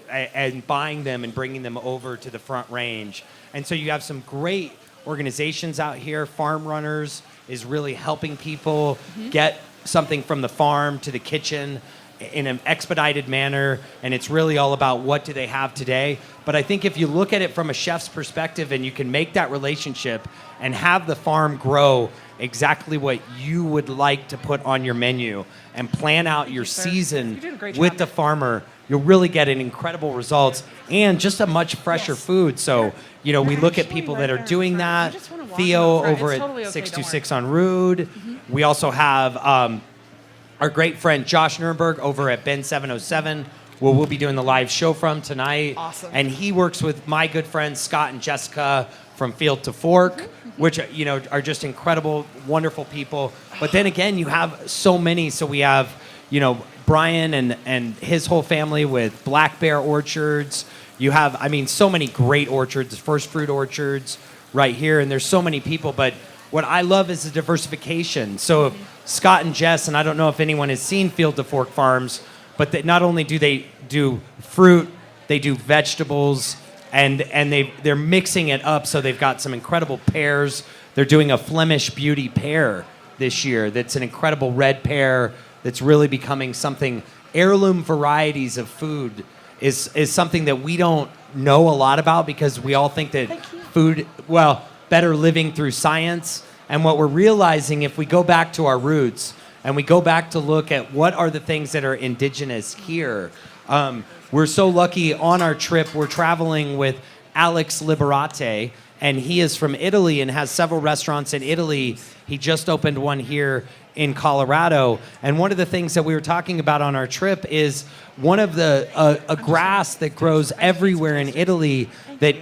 buying them and bringing them over to the Front Range. And so you have some great organizations out here. Farm Runners is really helping people get something from the farm to the kitchen in an expedited manner, and it's really all about what do they have today. But I think if you look at it from a chef's perspective and you can make that relationship and have the farm grow exactly what you would like to put on your menu and plan out your season with the farmer, you'll really get an incredible results and just a much fresher food. So, you know, we look at people that are doing that. Theo over at 626 on Rude. We also have our great friend Josh Nurnberg over at Ben 707, where we'll be doing the live show from tonight. Awesome. And he works with my good friends Scott and Jessica from Field to Fork, which, you know, are just incredible, wonderful people. But then again, you have so many. So we have, you know, Brian and his whole family with Black Bear Orchards. You have, I mean, so many great orchards, first fruit orchards right here. And there's so many people. But what I love is the diversification. So if Scott and Jess, and I don't know if anyone has seen Field to Fork Farms, but that not only do they do fruit, they do vegetables, and they're mixing it up. So they've got some incredible pears. They're doing a Flemish Beauty pear this year. That's an incredible red pear that's really becoming something. Heirloom varieties of food is something that we don't know a lot about because we all think that food, well, better living through science. And what we're realizing, if we go back to our roots and we go back to look at what are the things that are indigenous here, we're so lucky on our trip. We're traveling with Alex Liberate, and he is from Italy and has several restaurants in Italy. He just opened one here in Colorado. And one of the things that we were talking about on our trip is one of the a grass that grows everywhere in Italy, that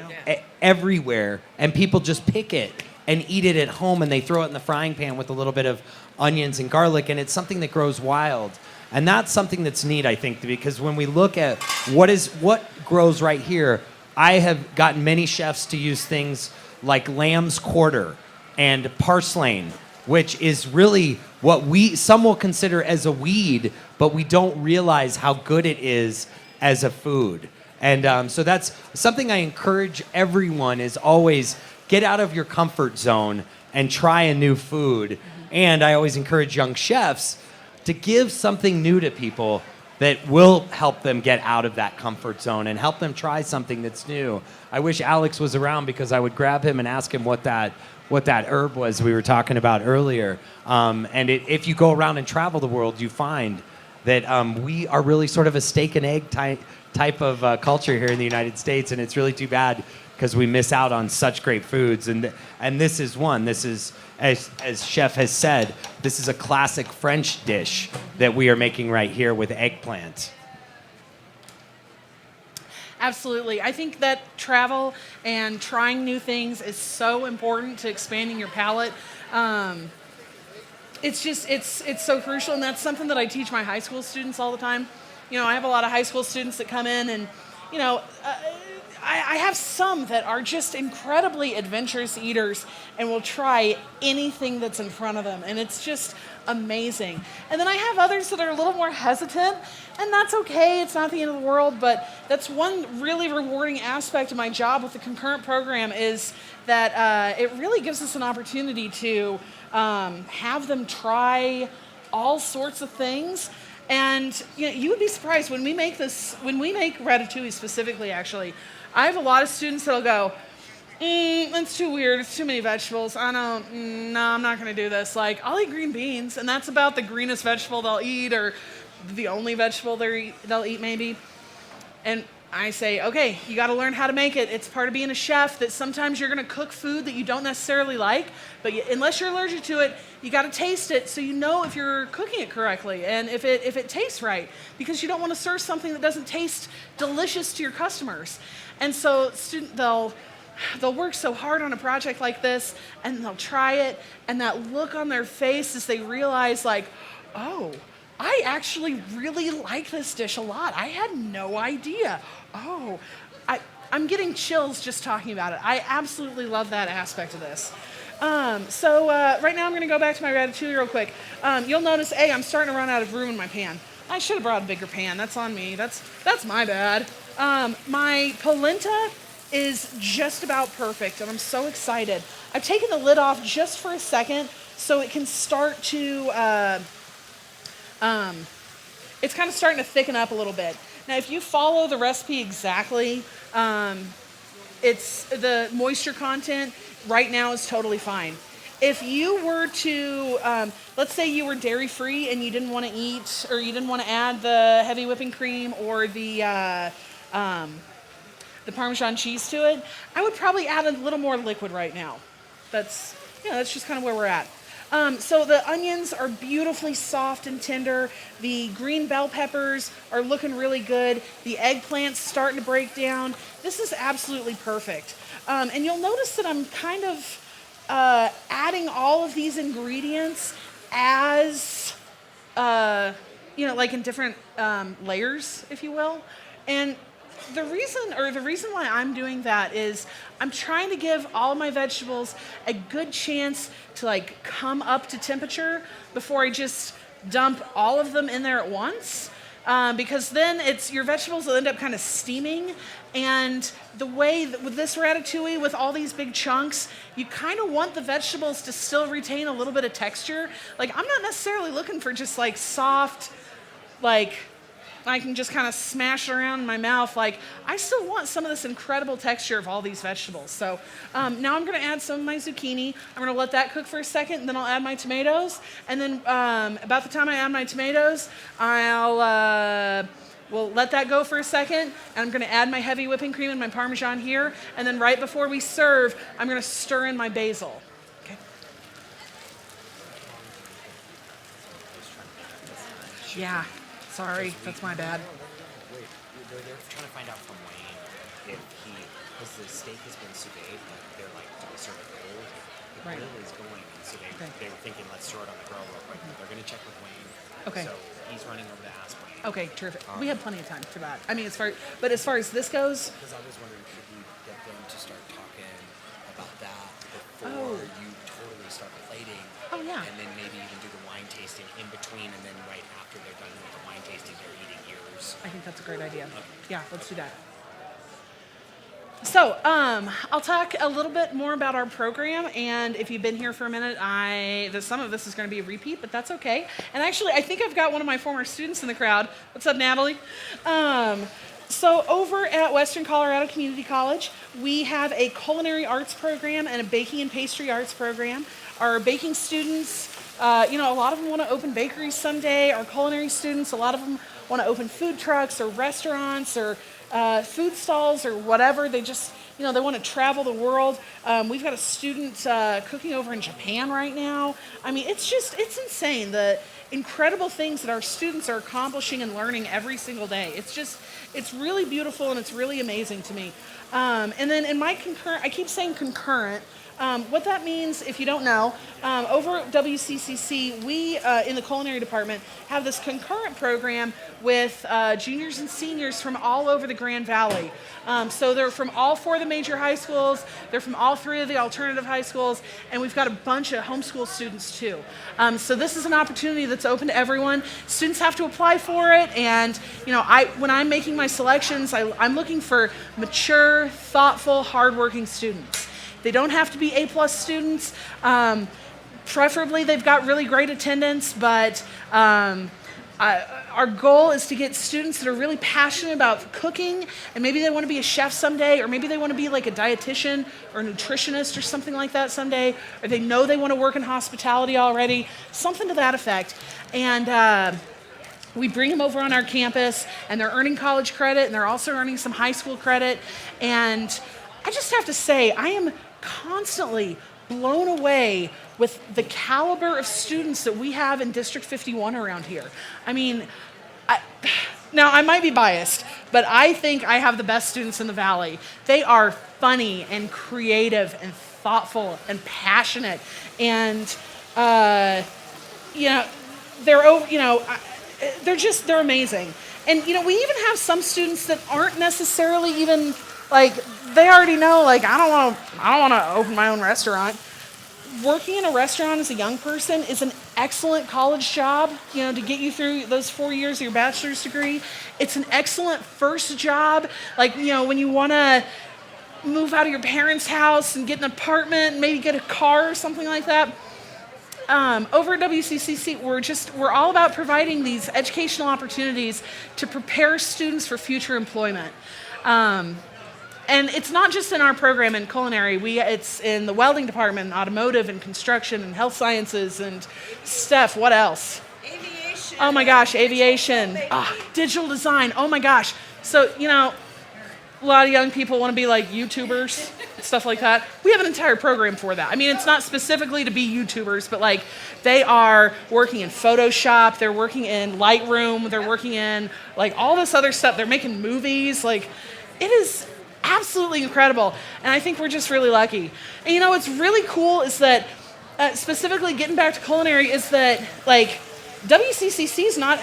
everywhere, and people just pick it and eat it at home, and they throw it in the frying pan with a little bit of onions and garlic, and it's something that grows wild. And that's something that's neat, I think, because when we look at what grows right here, I have gotten many chefs to use things like lamb's quarter and purslane, which is really what some will consider as a weed, but we don't realize how good it is as a food. And so that's something I encourage everyone is always get out of your comfort zone and try a new food. And I always encourage young chefs to give something new to people that will help them get out of that comfort zone and help them try something that's new. I wish Alex was around because I would grab him and ask him what that herb was we were talking about earlier. If you go around and travel the world, you find that we are really sort of a steak and egg type of culture here in the United States, and it's really too bad because we miss out on such great foods. And this is one. This is, as Chef has said, this is a classic French dish that we are making right here with eggplant. Absolutely. I think that travel and trying new things is so important to expanding your palate. It's so crucial, and that's something that I teach my high school students all the time. You know, I have a lot of high school students that come in, and, you know, I have some that are just incredibly adventurous eaters and will try anything that's in front of them, and it's just amazing. And then I have others that are a little more hesitant, and that's okay. It's not the end of the world, but that's one really rewarding aspect of my job with the concurrent program is that it really gives us an opportunity to have them try all sorts of things. And you know, you would be surprised when we make Ratatouille specifically, actually, I have a lot of students that'll go, that's too weird, it's too many vegetables, no, I'm not gonna do this. Like, I'll eat green beans, and that's about the greenest vegetable they'll eat, or the only vegetable they'll eat maybe. And I say, okay, you gotta learn how to make it. It's part of being a chef that sometimes you're gonna cook food that you don't necessarily like, but unless you're allergic to it, you gotta taste it so you know if you're cooking it correctly and if it tastes right, because you don't wanna serve something that doesn't taste delicious to your customers. And so they'll work so hard on a project like this, and they'll try it, and that look on their face as they realize, like, oh, I actually really like this dish a lot. I had no idea. Oh, I'm getting chills just talking about it. I absolutely love that aspect of this. So right now I'm going to go back to my ratatouille real quick. You'll notice, I'm starting to run out of room in my pan. I should have brought a bigger pan. That's on me. That's my bad. My polenta is just about perfect, and I'm so excited. I've taken the lid off just for a second so it can start to, it's kind of starting to thicken up a little bit. Now, if you follow the recipe exactly, it's the moisture content right now is totally fine. If you were to, let's say you were dairy free and you didn't want to eat, or you didn't want to add the heavy whipping cream or the Parmesan cheese to it, I would probably add a little more liquid right now. That's just kind of where we're at. So the onions are beautifully soft and tender. The green bell peppers are looking really good. The eggplant's starting to break down. This is absolutely perfect. And you'll notice that I'm kind of adding all of these ingredients as, like in different layers, if you will. And the reason why I'm doing that is I'm trying to give all of my vegetables a good chance to like come up to temperature before I just dump all of them in there at once. Because then your vegetables will end up kind of steaming. And the way that with this ratatouille, with all these big chunks, you kind of want the vegetables to still retain a little bit of texture. Like, I'm not necessarily looking for just like soft, like I can just kind of smash it around in my mouth. Like, I still want some of this incredible texture of all these vegetables. So now I'm going to add some of my zucchini. I'm going to let that cook for a second, and then I'll add my tomatoes. And then about the time I add my tomatoes, we'll let that go for a second. And I'm going to add my heavy whipping cream and my Parmesan here. And then right before we serve, I'm going to stir in my basil. Okay. Yeah. Sorry, that's my bad. Wait, they're trying to find out from Wayne if because the steak has been sauteed, but they're like, do they serve it cold? The Right. grill is going, and so they were thinking, let's throw it on the grill real quick. They're going to check with Wayne. Okay. So he's running over to ask Wayne. Okay, terrific. We have plenty of time for that. I mean, as far as this goes, Because I was wondering, should we get them to start talking about that before you totally start plating? Oh, yeah. And then maybe even do the wine tasting in between, and then right after they're done with the wine tasting, they're eating yours. I think that's a great idea. Yeah, let's do that. So, I'll talk a little bit more about our program, and if you've been here for a minute, some of this is going to be a repeat, but that's okay. And actually, I think I've got one of my former students in the crowd. What's up, Natalie? So over at Western Colorado Community College, we have a culinary arts program and a baking and pastry arts program. Our baking students, a lot of them want to open bakeries someday. Our culinary students, a lot of them want to open food trucks or restaurants or food stalls or whatever. They just, they want to travel the world. We've got a student cooking over in Japan right now. I mean, it's insane, the incredible things that our students are accomplishing and learning every single day. It's really beautiful and it's really amazing to me. And then in my concurrent, I keep saying concurrent. What that means, if you don't know, over at WCCC, we in the culinary department have this concurrent program with juniors and seniors from all over the Grand Valley. So they're from all 4 of the major high schools, they're from all 3 of the alternative high schools, and we've got a bunch of homeschool students too. So this is an opportunity that's open to everyone. Students have to apply for it, and when I'm making my selections, I'm looking for mature, thoughtful, hardworking students. They don't have to be A+ students. Preferably, they've got really great attendance, but our goal is to get students that are really passionate about cooking, and maybe they want to be a chef someday, or maybe they want to be like a dietitian or a nutritionist or something like that someday, or they know they want to work in hospitality already, something to that effect. And we bring them over on our campus, and they're earning college credit, and they're also earning some high school credit. And I just have to say, I am constantly blown away with the caliber of students that we have in District 51 around here. I mean, now I might be biased, but I think I have the best students in the Valley. They are funny and creative and thoughtful and passionate, and they're amazing. And we even have some students that aren't necessarily even like, they already know, like, I don't want to open my own restaurant. Working in a restaurant as a young person is an excellent college job, to get you through those 4 years of your bachelor's degree. It's an excellent first job, like, when you want to move out of your parents' house and get an apartment, maybe get a car or something like that. Over at WCCC, we're all about providing these educational opportunities to prepare students for future employment. And it's not just in our program in culinary. It's in the welding department, and automotive, and construction, and health sciences, and Steph, what else? Aviation. Oh my gosh, aviation. Digital design. Oh my gosh. So, a lot of young people want to be like YouTubers, stuff like that. We have an entire program for that. I mean, it's not specifically to be YouTubers, but like they are working in Photoshop, they're working in Lightroom, they're working in like all this other stuff. They're making movies. Like, it is absolutely incredible. And I think we're just really lucky. And what's really cool is that, specifically getting back to culinary, is that like WCCC is not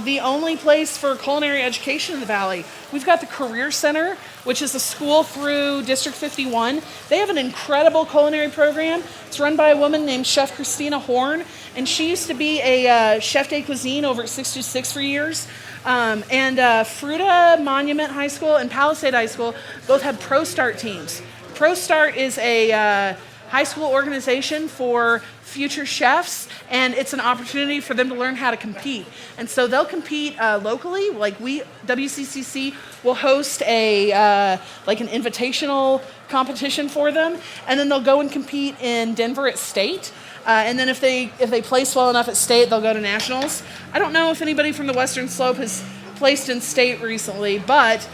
the only place for culinary education in the Valley. We've got the Career Center, which is a school through District 51. They have an incredible culinary program. It's run by a woman named Chef Christina Horn, and she used to be a chef de cuisine over at 626 for years. And Fruita Monument High School and Palisade High School both have Pro Start teams. Pro Start is a high school organization for future chefs, and it's an opportunity for them to learn how to compete. And so they'll compete locally. Like WCCC will host an invitational competition for them, and then they'll go and compete in Denver at state. And then if they place well enough at state, they'll go to nationals. I don't know if anybody from the Western Slope has placed in state recently, but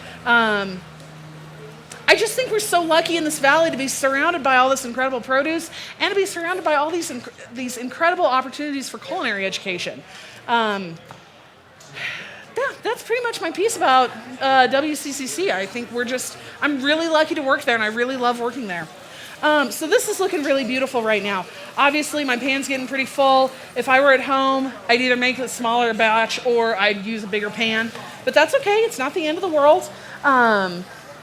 I just think we're so lucky in this valley to be surrounded by all this incredible produce and to be surrounded by all these incredible opportunities for culinary education. Yeah, that's pretty much my piece about WCCC. I think I'm really lucky to work there, and I really love working there. So this is looking really beautiful right now. Obviously, my pan's getting pretty full. If I were at home, I'd either make a smaller batch or I'd use a bigger pan. But that's okay. It's not the end of the world.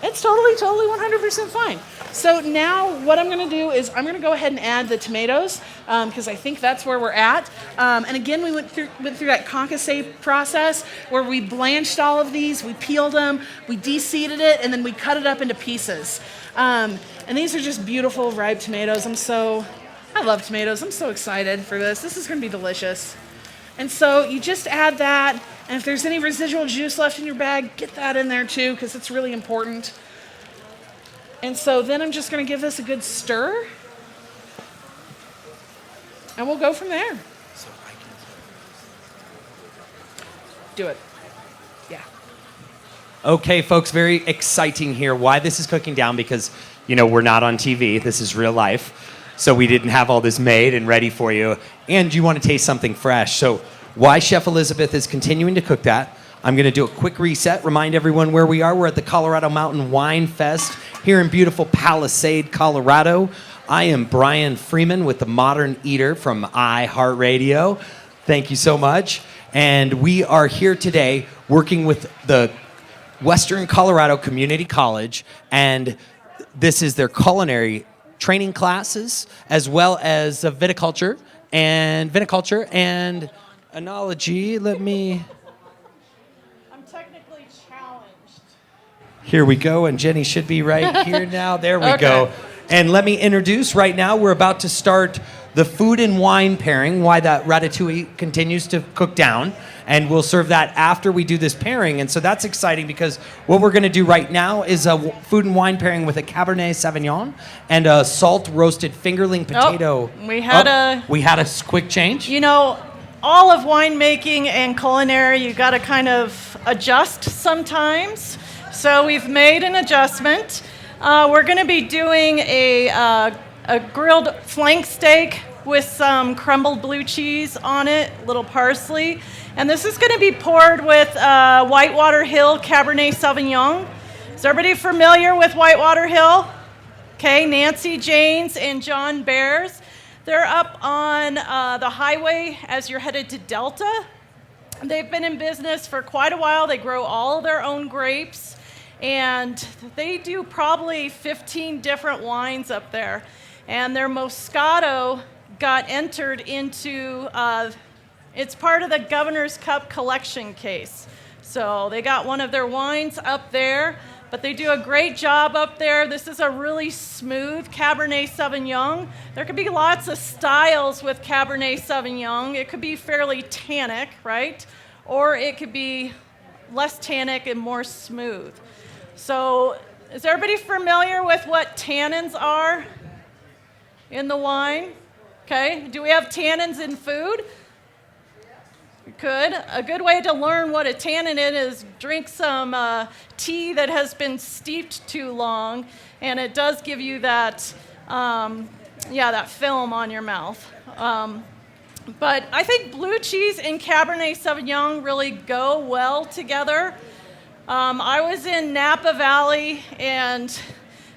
It's totally 100% fine. So now what I'm going to do is I'm going to go ahead and add the tomatoes because I think that's where we're at. And again, we went through that concasse process where we blanched all of these, we peeled them, we de-seeded it, and then we cut it up into pieces. And these are just beautiful ripe tomatoes. I love tomatoes. I'm so excited for this. This is going to be delicious. And so you just add that, and if there's any residual juice left in your bag, get that in there too, because it's really important. And so then I'm just going to give this a good stir, and we'll go from there. So I can Do it. Yeah. Okay, folks, very exciting here. Why this is cooking down, because, we're not on TV. This is real life. So we didn't have all this made and ready for you. And you want to taste something fresh. So why Chef Elizabeth is continuing to cook that, I'm going to do a quick reset, remind everyone where we are. We're at the Colorado Mountain Wine Fest here in beautiful Palisade, Colorado. I am Brian Freeman with The Modern Eater from iHeartRadio. Thank you so much. And we are here today working with the Western Colorado Community College, and this is their culinary training classes, as well as viticulture and enology. I'm technically challenged. Here we go, and Jenny should be right here now. There we Okay. go. And let me introduce right now, we're about to start the food and wine pairing, why that ratatouille continues to cook down. And we'll serve that after we do this pairing. And so that's exciting because what we're going to do right now is a food and wine pairing with a Cabernet Sauvignon and a salt roasted fingerling potato. We had a quick change. All of winemaking and culinary, you got to kind of adjust sometimes. So we've made an adjustment. We're going to be doing a grilled flank steak with some crumbled blue cheese on it, a little parsley. And this is going to be poured with Whitewater Hill Cabernet Sauvignon. Is everybody familiar with Whitewater Hill? Okay, Nancy Janes and John Bears. They're up on the highway as you're headed to Delta. They've been in business for quite a while. They grow all their own grapes, and they do probably 15 different wines up there. And their Moscato got entered into, it's part of the Governor's Cup collection case. So they got one of their wines up there. but they do a great job up there. This is a really smooth Cabernet Sauvignon. There could be lots of styles with Cabernet Sauvignon. It could be fairly tannic, right? Or it could be less tannic and more smooth. So is everybody familiar with what tannins are in the wine? Okay, do we have tannins in food? Could. A good way to learn what a tannin is drink some tea that has been steeped too long, and it does give you that, that film on your mouth. But I think blue cheese and Cabernet Sauvignon really go well together. I was in Napa Valley and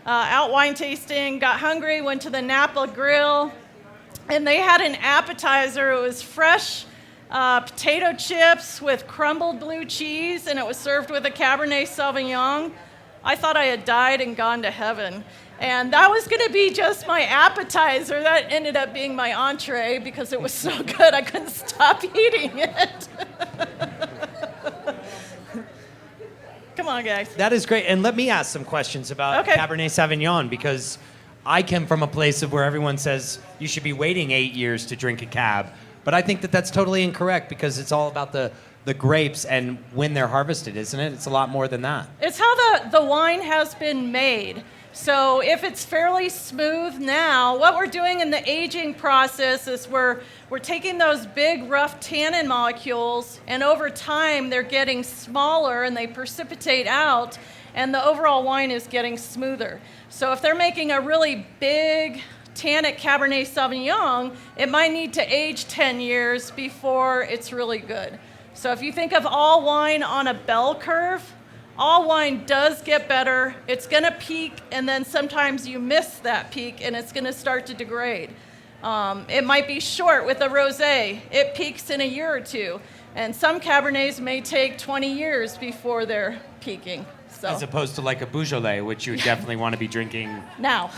out wine tasting, got hungry, went to the Napa Grill, and they had an appetizer. It was fresh potato chips with crumbled blue cheese, and it was served with a Cabernet Sauvignon. I thought I had died and gone to heaven. And that was going to be just my appetizer. That ended up being my entree because it was so good I couldn't stop eating it. Come on, guys. That is great. And let me ask some questions about Okay. Cabernet Sauvignon, because I come from a place of where everyone says you should be waiting 8 years to drink a cab. But I think that that's totally incorrect, because it's all about the grapes and when they're harvested, isn't it? It's a lot more than that. It's how the wine has been made. So if it's fairly smooth now, what we're doing in the aging process is we're taking those big, rough tannin molecules, and over time they're getting smaller and they precipitate out, and the overall wine is getting smoother. So if they're making a really big tannic Cabernet Sauvignon, it might need to age 10 years before it's really good. So if you think of all wine on a bell curve, all wine does get better. It's going to peak, and then sometimes you miss that peak, and it's going to start to degrade. It might be short with a rosé. It peaks in a year or two, and some Cabernets may take 20 years before they're peaking. So As opposed to like a Beaujolais, which you would definitely want to be drinking now.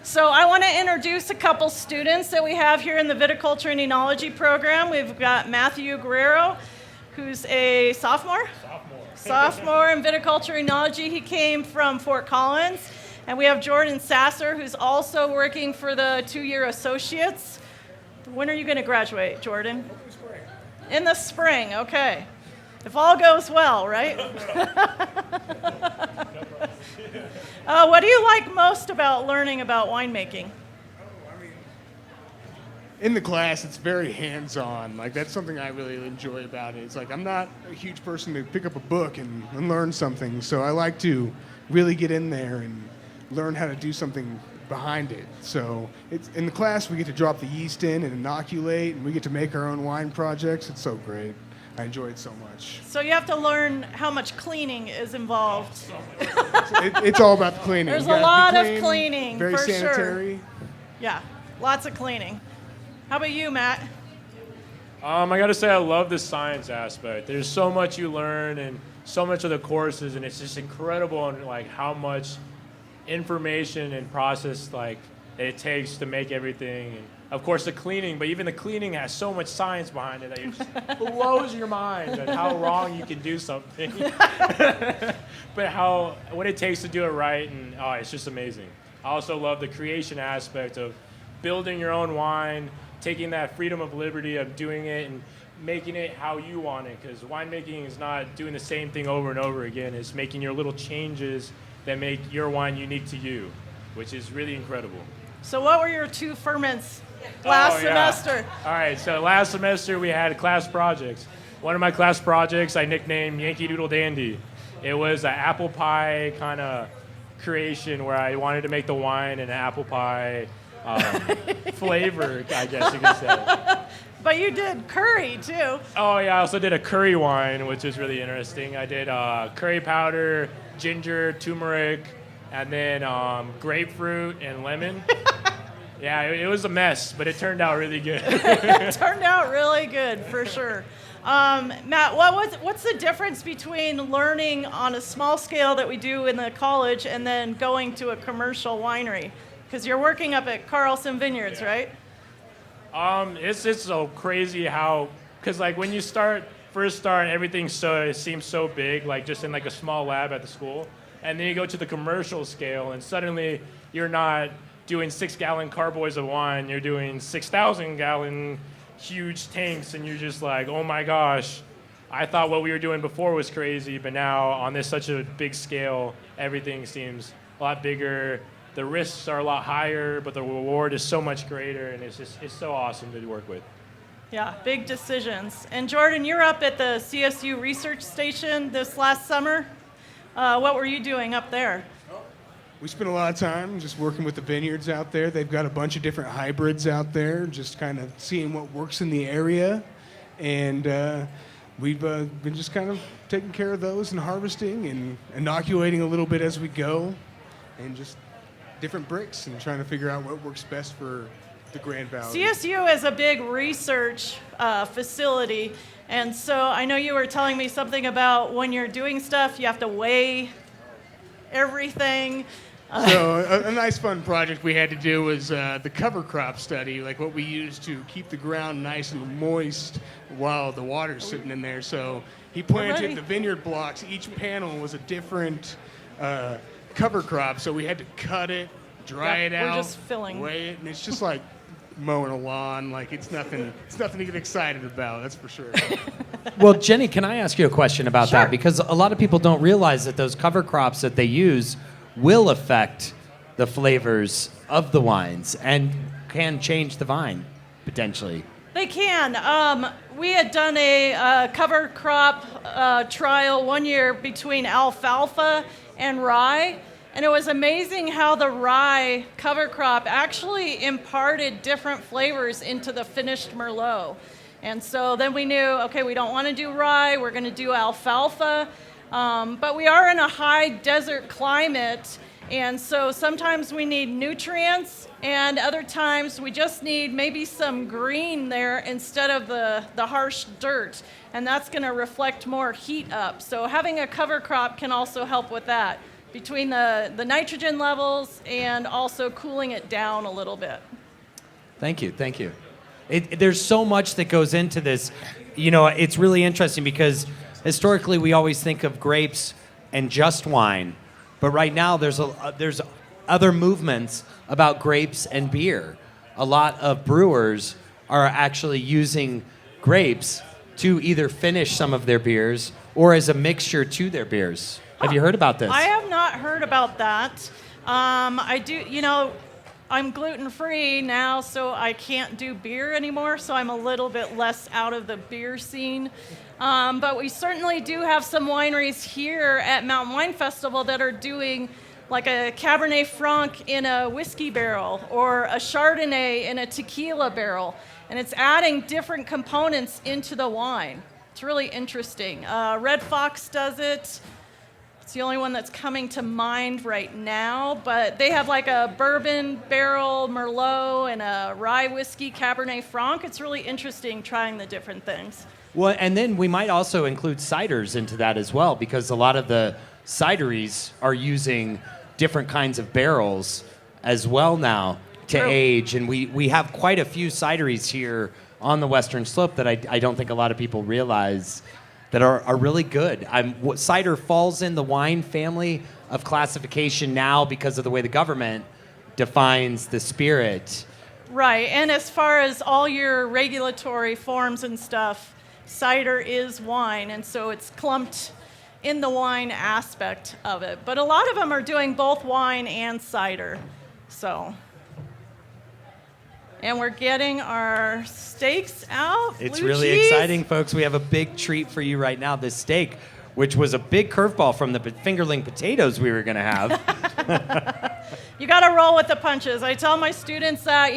So I want to introduce a couple students that we have here in the Viticulture and Enology program. We've got Matthew Guerrero, who's a sophomore in viticulture enology. He came from Fort Collins. And we have Jordan Sasser, who's also working for the 2-year associates. When are you going to graduate, Jordan? In the spring, okay. If all goes well, right? What do you like most about learning about winemaking? In the class, it's very hands-on. Like, that's something I really enjoy about it. It's like, I'm not a huge person to pick up a book and learn something, so I like to really get in there and learn how to do something behind it. So it's in the class, we get to drop the yeast in and inoculate, and we get to make our own wine projects. It's so great. I enjoy it so much. So you have to learn how much cleaning is involved. It's all about the cleaning. There's You a gotta be lot clean, of cleaning, very for sanitary. sure. Yeah, lots of cleaning. How about you, Matt? I got to say I love the science aspect. There's so much you learn and so much of the courses, and it's just incredible on like how much information and process like it takes to make everything. And of course the cleaning, but even the cleaning has so much science behind it that it just blows your mind at how wrong you can do something. But what it takes to do it right, and it's just amazing. I also love the creation aspect of building your own wine, taking that freedom of liberty of doing it and making it how you want it, because winemaking is not doing the same thing over and over again. It's making your little changes that make your wine unique to you, which is really incredible. So what were your 2 ferments last semester? All right, so last semester we had class projects. One of my class projects I nicknamed Yankee Doodle Dandy. It was an apple pie kind of creation where I wanted to make the wine an apple pie flavor, I guess you could say. But you did curry, too. Oh, yeah, I also did a curry wine, which is really interesting. I did curry powder, ginger, turmeric, and then grapefruit and lemon. Yeah, it was a mess, but it turned out really good. It turned out really good, for sure. Matt, what's the difference between learning on a small scale that we do in the college and then going to a commercial winery? Because you're working up at Carlson Vineyards, right? It's so crazy how, because like when you start first start, everything it seems so big, like just in like a small lab at the school. And then you go to the commercial scale, and suddenly you're not doing 6-gallon carboys of wine. You're doing 6,000-gallon huge tanks, and you're just like, oh my gosh, I thought what we were doing before was crazy, but now on this such a big scale, everything seems a lot bigger. The risks are a lot higher, but the reward is so much greater, and it's so awesome to work with. Yeah, big decisions. And Jordan, you're up at the CSU Research Station this last summer. What were you doing up there? We spent a lot of time just working with the vineyards out there. They've got a bunch of different hybrids out there, just kind of seeing what works in the area. And we've been just kind of taking care of those and harvesting and inoculating a little bit as we go, and just different bricks and trying to figure out what works best for the Grand Valley. CSU is a big research facility, and so I know you were telling me something about when you're doing stuff, you have to weigh everything. So a nice fun project we had to do was the cover crop study, like what we use to keep the ground nice and moist while the water's sitting in there. So he planted the vineyard blocks. Each panel was a different cover crop, so we had to cut it, dry it out, we're just filling. weigh it, and it's just like mowing a lawn. Like it's nothing to get excited about, that's for sure. Well, Jenny, can I ask you a question about Sure. that? Because a lot of people don't realize that those cover crops that they use will affect the flavors of the wines and can change the vine, potentially. They can. We had done a cover crop trial one year between alfalfa and rye, and it was amazing how the rye cover crop actually imparted different flavors into the finished Merlot. And so then we knew, okay, we don't want to do rye, we're going to do alfalfa, but we are in a high desert climate, and so sometimes we need nutrients, and other times we just need maybe some green there instead of the harsh dirt, and that's going to reflect more heat up. So having a cover crop can also help with that, between the nitrogen levels and also cooling it down a little bit. Thank you. There's so much that goes into this. You know, it's really interesting because historically we always think of grapes and just wine, but right now there's other movements about grapes and beer. A lot of brewers are actually using grapes to either finish some of their beers or as a mixture to their beers. Have you heard about this? I have not heard about that. I do, I'm gluten-free now, so I can't do beer anymore, so I'm a little bit less out of the beer scene. But we certainly do have some wineries here at Mountain Wine Festival that are doing like a Cabernet Franc in a whiskey barrel or a Chardonnay in a tequila barrel. And it's adding different components into the wine. It's really interesting. Red Fox does it. It's the only one that's coming to mind right now, but they have like a bourbon barrel Merlot and a rye whiskey Cabernet Franc. It's really interesting trying the different things. Well, and then we might also include ciders into that as well, because a lot of the cideries are using different kinds of barrels as well now to age. And we have quite a few cideries here on the Western Slope that I don't think a lot of people realize that are really good. Cider falls in the wine family of classification now because of the way the government defines the spirit. Right, and as far as all your regulatory forms and stuff, cider is wine, and so it's clumped in the wine aspect of it. But a lot of them are doing both wine and cider, so. And we're getting our steaks out. It's blue really cheese. exciting, folks. We have a big treat for you right now. This steak, which was a big curveball from the fingerling potatoes we were going to have. You got to roll with the punches. I tell my students that,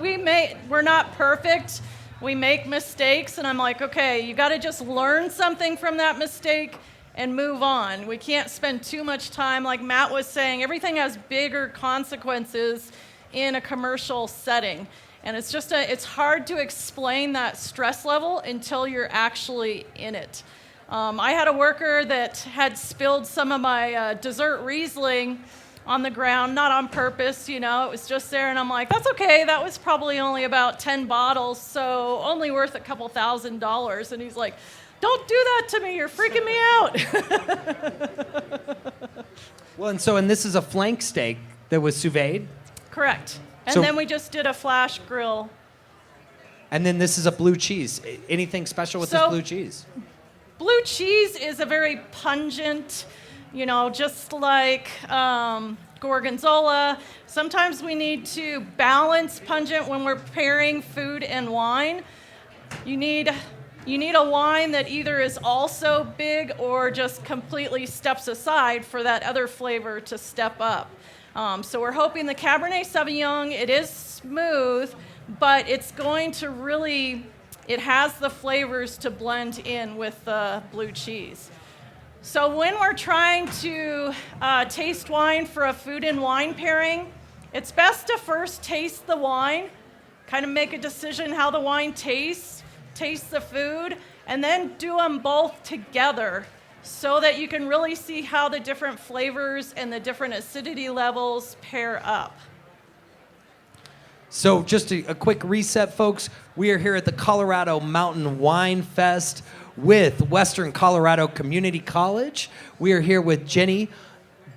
we're not perfect. We make mistakes, and I'm like, okay, you got to just learn something from that mistake and move on. We can't spend too much time, like Matt was saying, everything has bigger consequences in a commercial setting. And it's hard to explain that stress level until you're actually in it. I had a worker that had spilled some of my dessert Riesling on the ground, not on purpose, it was just there, and I'm like, that's okay, that was probably only about 10 bottles, so only worth a couple $1,000. And he's like, Don't do that to me. You're freaking me out. Well, and this is a flank steak that was sous vide. Correct. And So- then we just did a flash grill. And then this is a blue cheese. Anything special with this So- blue cheese? Blue cheese is a very pungent, just like gorgonzola. Sometimes we need to balance pungent when we're pairing food and wine. You need a wine that either is also big or just completely steps aside for that other flavor to step up. So we're hoping the Cabernet Sauvignon, it is smooth, but it's going to really, it has the flavors to blend in with the blue cheese. So when we're trying to taste wine for a food and wine pairing, it's best to first taste the wine, kind of make a decision how the wine tastes, taste the food, and then do them both together so that you can really see how the different flavors and the different acidity levels pair up. So just a quick reset, folks. We are here at the Colorado Mountain Wine Fest with Western Colorado Community College. We are here with Jenny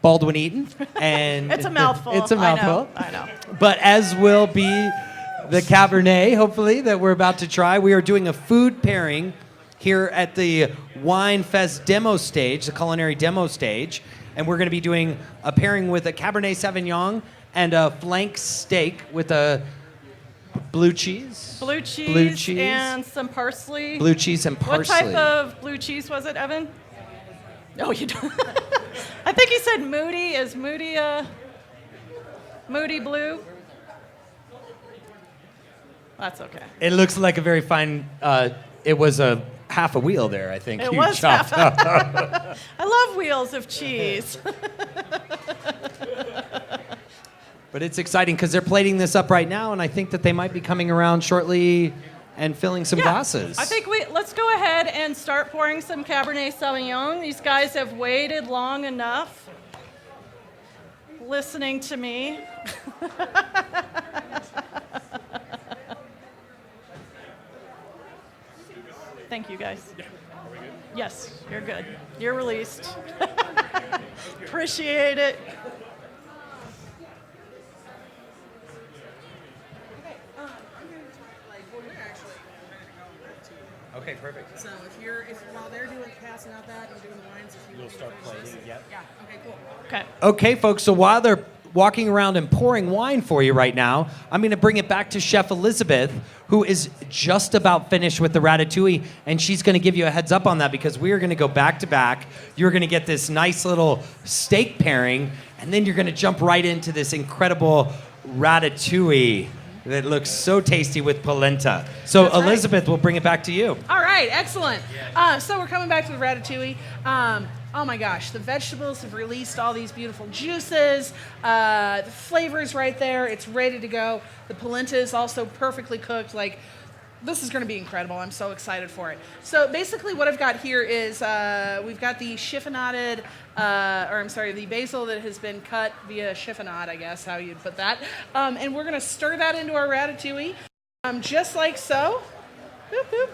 Baldwin Eaton. And It's a mouthful. It's a mouthful. I know. But as will be the Cabernet, hopefully, that we're about to try. We are doing a food pairing here at the Wine Fest demo stage, the culinary demo stage. And we're going to be doing a pairing with a Cabernet Sauvignon and a flank steak with a blue cheese. Blue cheese and some parsley. Blue cheese and What parsley. type of blue cheese was it, Evan? No, you don't. I think he said Moody. Is Moody Moody blue? That's okay. It looks like a very fine. It was a half a wheel there, I think. It you was chopped up. I love wheels of cheese. But it's exciting because they're plating this up right now, and I think that they might be coming around shortly and filling some glasses. I think let's go ahead and start pouring some Cabernet Sauvignon. These guys have waited long enough listening to me. Thank you, guys. Yes, you're good. You're released. Appreciate it. Okay, perfect. So if while they're passing out that and doing the wines, if You'll start playing. Yep. Yeah. Okay. Cool. Okay. Okay, folks, so while they're walking around and pouring wine for you right now, I'm going to bring it back to Chef Elizabeth, who is just about finished with the ratatouille, and she's going to give you a heads up on that because we are going to go back to back. You're going to get this nice little steak pairing, and then you're going to jump right into this incredible ratatouille that looks so tasty with polenta. So That's right. Elizabeth, we'll bring it back to you. All right, excellent. So we're coming back to the ratatouille. Oh my gosh, the vegetables have released all these beautiful juices. The flavor's right there. It's ready to go. The polenta is also perfectly cooked. Like, this is going to be incredible. I'm so excited for it. So basically what I've got here is we've got the chiffonaded, the basil that has been cut via chiffonade, I guess, how you'd put that. And we're going to stir that into our ratatouille, just like so. Boop, boop.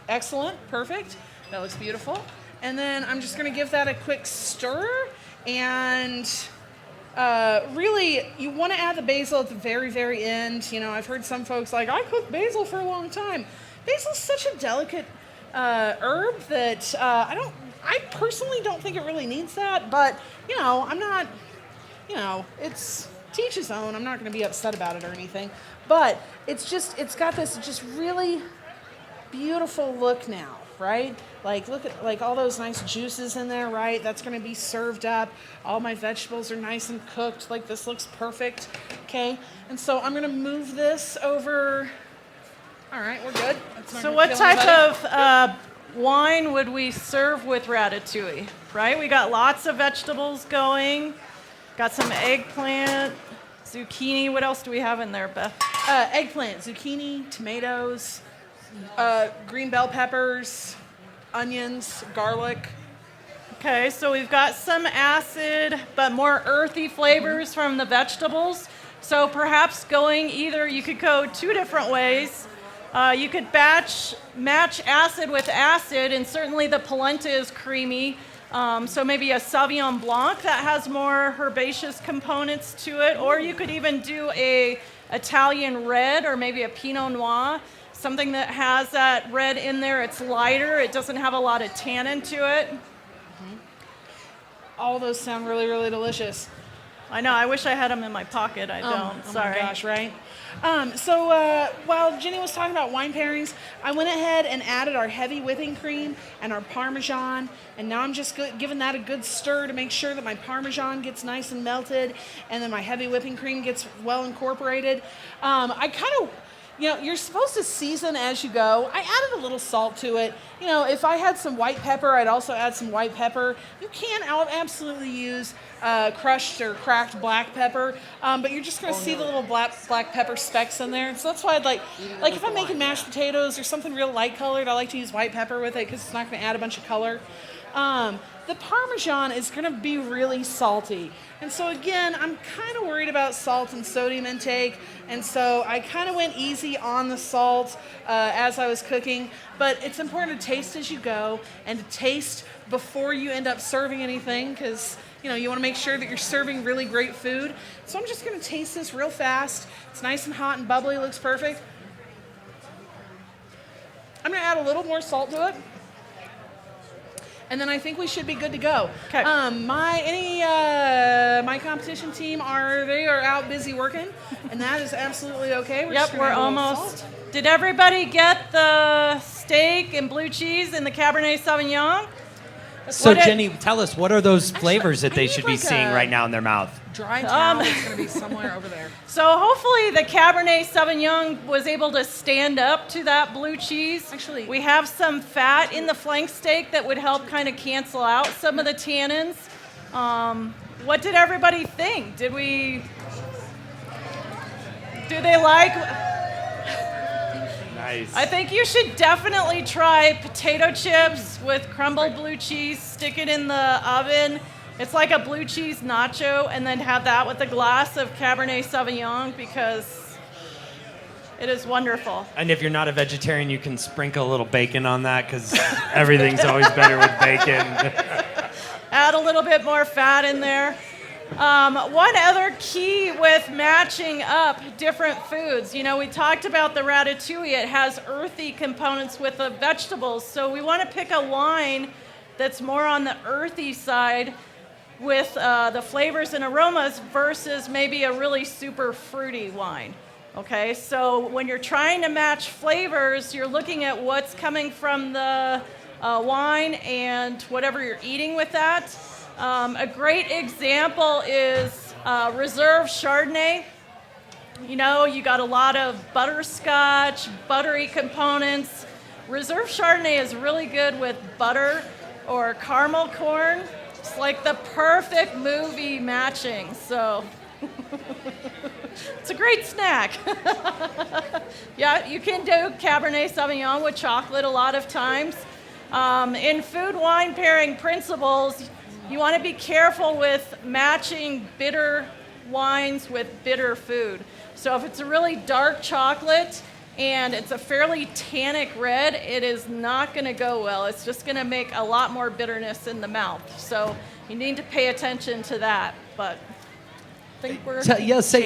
Excellent, perfect. That looks beautiful. And then I'm just going to give that a quick stir. And really, you want to add the basil at the very, very end. You know, I've heard some folks like, I cooked basil for a long time. Basil's such a delicate herb that I personally don't think it really needs that. But, I'm not, it's to each his own. I'm not going to be upset about it or anything. But it's got this just really beautiful look now. Right? Like, look at like all those nice juices in there, right? That's going to be served up. All my vegetables are nice and cooked. Like, this looks perfect. Okay? And so I'm going to move this over. All right, we're good. So what type of wine would we serve with ratatouille, right? We got lots of vegetables going. Got some eggplant, zucchini. What else do we have in there, Beth? Eggplant, zucchini, tomatoes, green bell peppers, onions, garlic. Okay, so we've got some acid, but more earthy flavors from the vegetables. So perhaps you could go two different ways. You could match acid with acid, and certainly the polenta is creamy. So maybe a Sauvignon Blanc that has more herbaceous components to it, or you could even do a Italian red or maybe a Pinot Noir, something that has that red in there. It's lighter. It doesn't have a lot of tannin to it. All those sound really, really delicious. I know. I wish I had them in my pocket. I don't. Oh Sorry. my gosh, right? So while Jenny was talking about wine pairings, I went ahead and added our heavy whipping cream and our Parmesan, and now I'm just giving that a good stir to make sure that my Parmesan gets nice and melted, and then my heavy whipping cream gets well incorporated. I kind of, you're supposed to season as you go. I added a little salt to it. If I had some white pepper, I'd also add some white pepper. You can absolutely use crushed or cracked black pepper, but you're just going to see the little black pepper specks in there. So that's why I'd like if I'm making mashed potatoes or something real light colored, I like to use white pepper with it because it's not going to add a bunch of color. The Parmesan is going to be really salty. And so again, I'm kind of worried about salt and sodium intake. And so I kind of went easy on the salt as I was cooking. But it's important to taste as you go and to taste before you end up serving anything because, you want to make sure that you're serving really great food. So I'm just going to taste this real fast. It's nice and hot and bubbly. Looks perfect. I'm going to add a little more salt to it. And then I think we should be good to go. Okay. My competition team are out busy working, and that is absolutely okay. We're almost. Did everybody get the steak and blue cheese and the Cabernet Sauvignon? So Jenny, tell us, what are those flavors that they should be seeing right now in their mouth? Dry towel is going to be somewhere over there. So hopefully the Cabernet Sauvignon was able to stand up to that blue cheese. Actually, we have some fat in the flank steak that would help kind of cancel out some of the tannins. What did everybody think? Do they like? Nice. I think you should definitely try potato chips with crumbled blue cheese, stick it in the oven. It's like a blue cheese nacho, and then have that with a glass of Cabernet Sauvignon because it is wonderful. And if you're not a vegetarian, you can sprinkle a little bacon on that because everything's always better with bacon. Add a little bit more fat in there. One other key with matching up different foods, we talked about the ratatouille. It has earthy components with the vegetables, so we want to pick a wine that's more on the earthy side with the flavors and aromas versus maybe a really super fruity wine. Okay, so when you're trying to match flavors, you're looking at what's coming from the wine and whatever you're eating with that. A great example is Reserve Chardonnay. You got a lot of butterscotch, buttery components. Reserve Chardonnay is really good with butter or caramel corn. It's like the perfect movie matching, so it's a great snack. Yeah, you can do Cabernet Sauvignon with chocolate a lot of times. In food wine pairing principles, you want to be careful with matching bitter wines with bitter food. So if it's a really dark chocolate and it's a fairly tannic red, it is not going to go well. It's just going to make a lot more bitterness in the mouth. So you need to pay attention to that. But I think we're...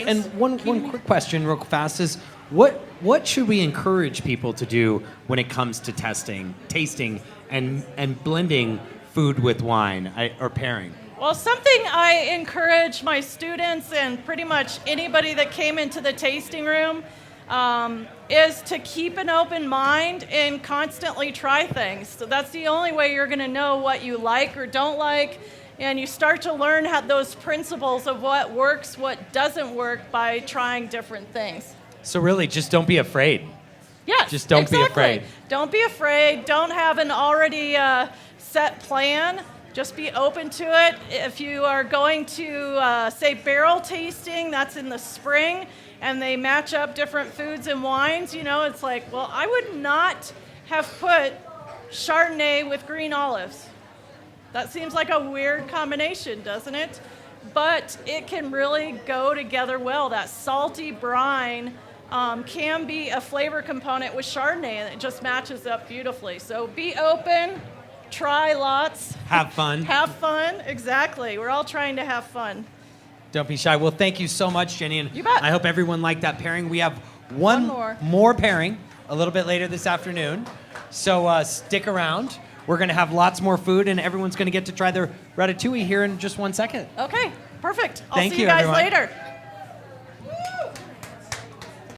And one quick question real fast is, what should we encourage people to do when it comes to tasting, and blending food with wine or pairing? Well, something I encourage my students and pretty much anybody that came into the tasting room is to keep an open mind and constantly try things. So that's the only way you're going to know what you like or don't like, and you start to learn how those principles of what works, what doesn't work by trying different things. So really, just don't be afraid. Yes, just don't be afraid. Don't be afraid. Don't have an already set plan. Just be open to it. If you are going to, say, barrel tasting, that's in the spring, and they match up different foods and wines, it's like, well, I would not have put Chardonnay with green olives. That seems like a weird combination, doesn't it? But it can really go together well. That salty brine can be a flavor component with Chardonnay, and it just matches up beautifully. So be open, try lots, Have fun. have fun. Exactly. We're all trying to have fun. Don't be shy. Well, thank you so much, Jenny. And You bet. I hope everyone liked that pairing. We have one more pairing a little bit later this afternoon. So stick around. We're going to have lots more food, and everyone's going to get to try their ratatouille here in just 1 second. Okay, perfect. I'll Thank see you, you guys everyone. later.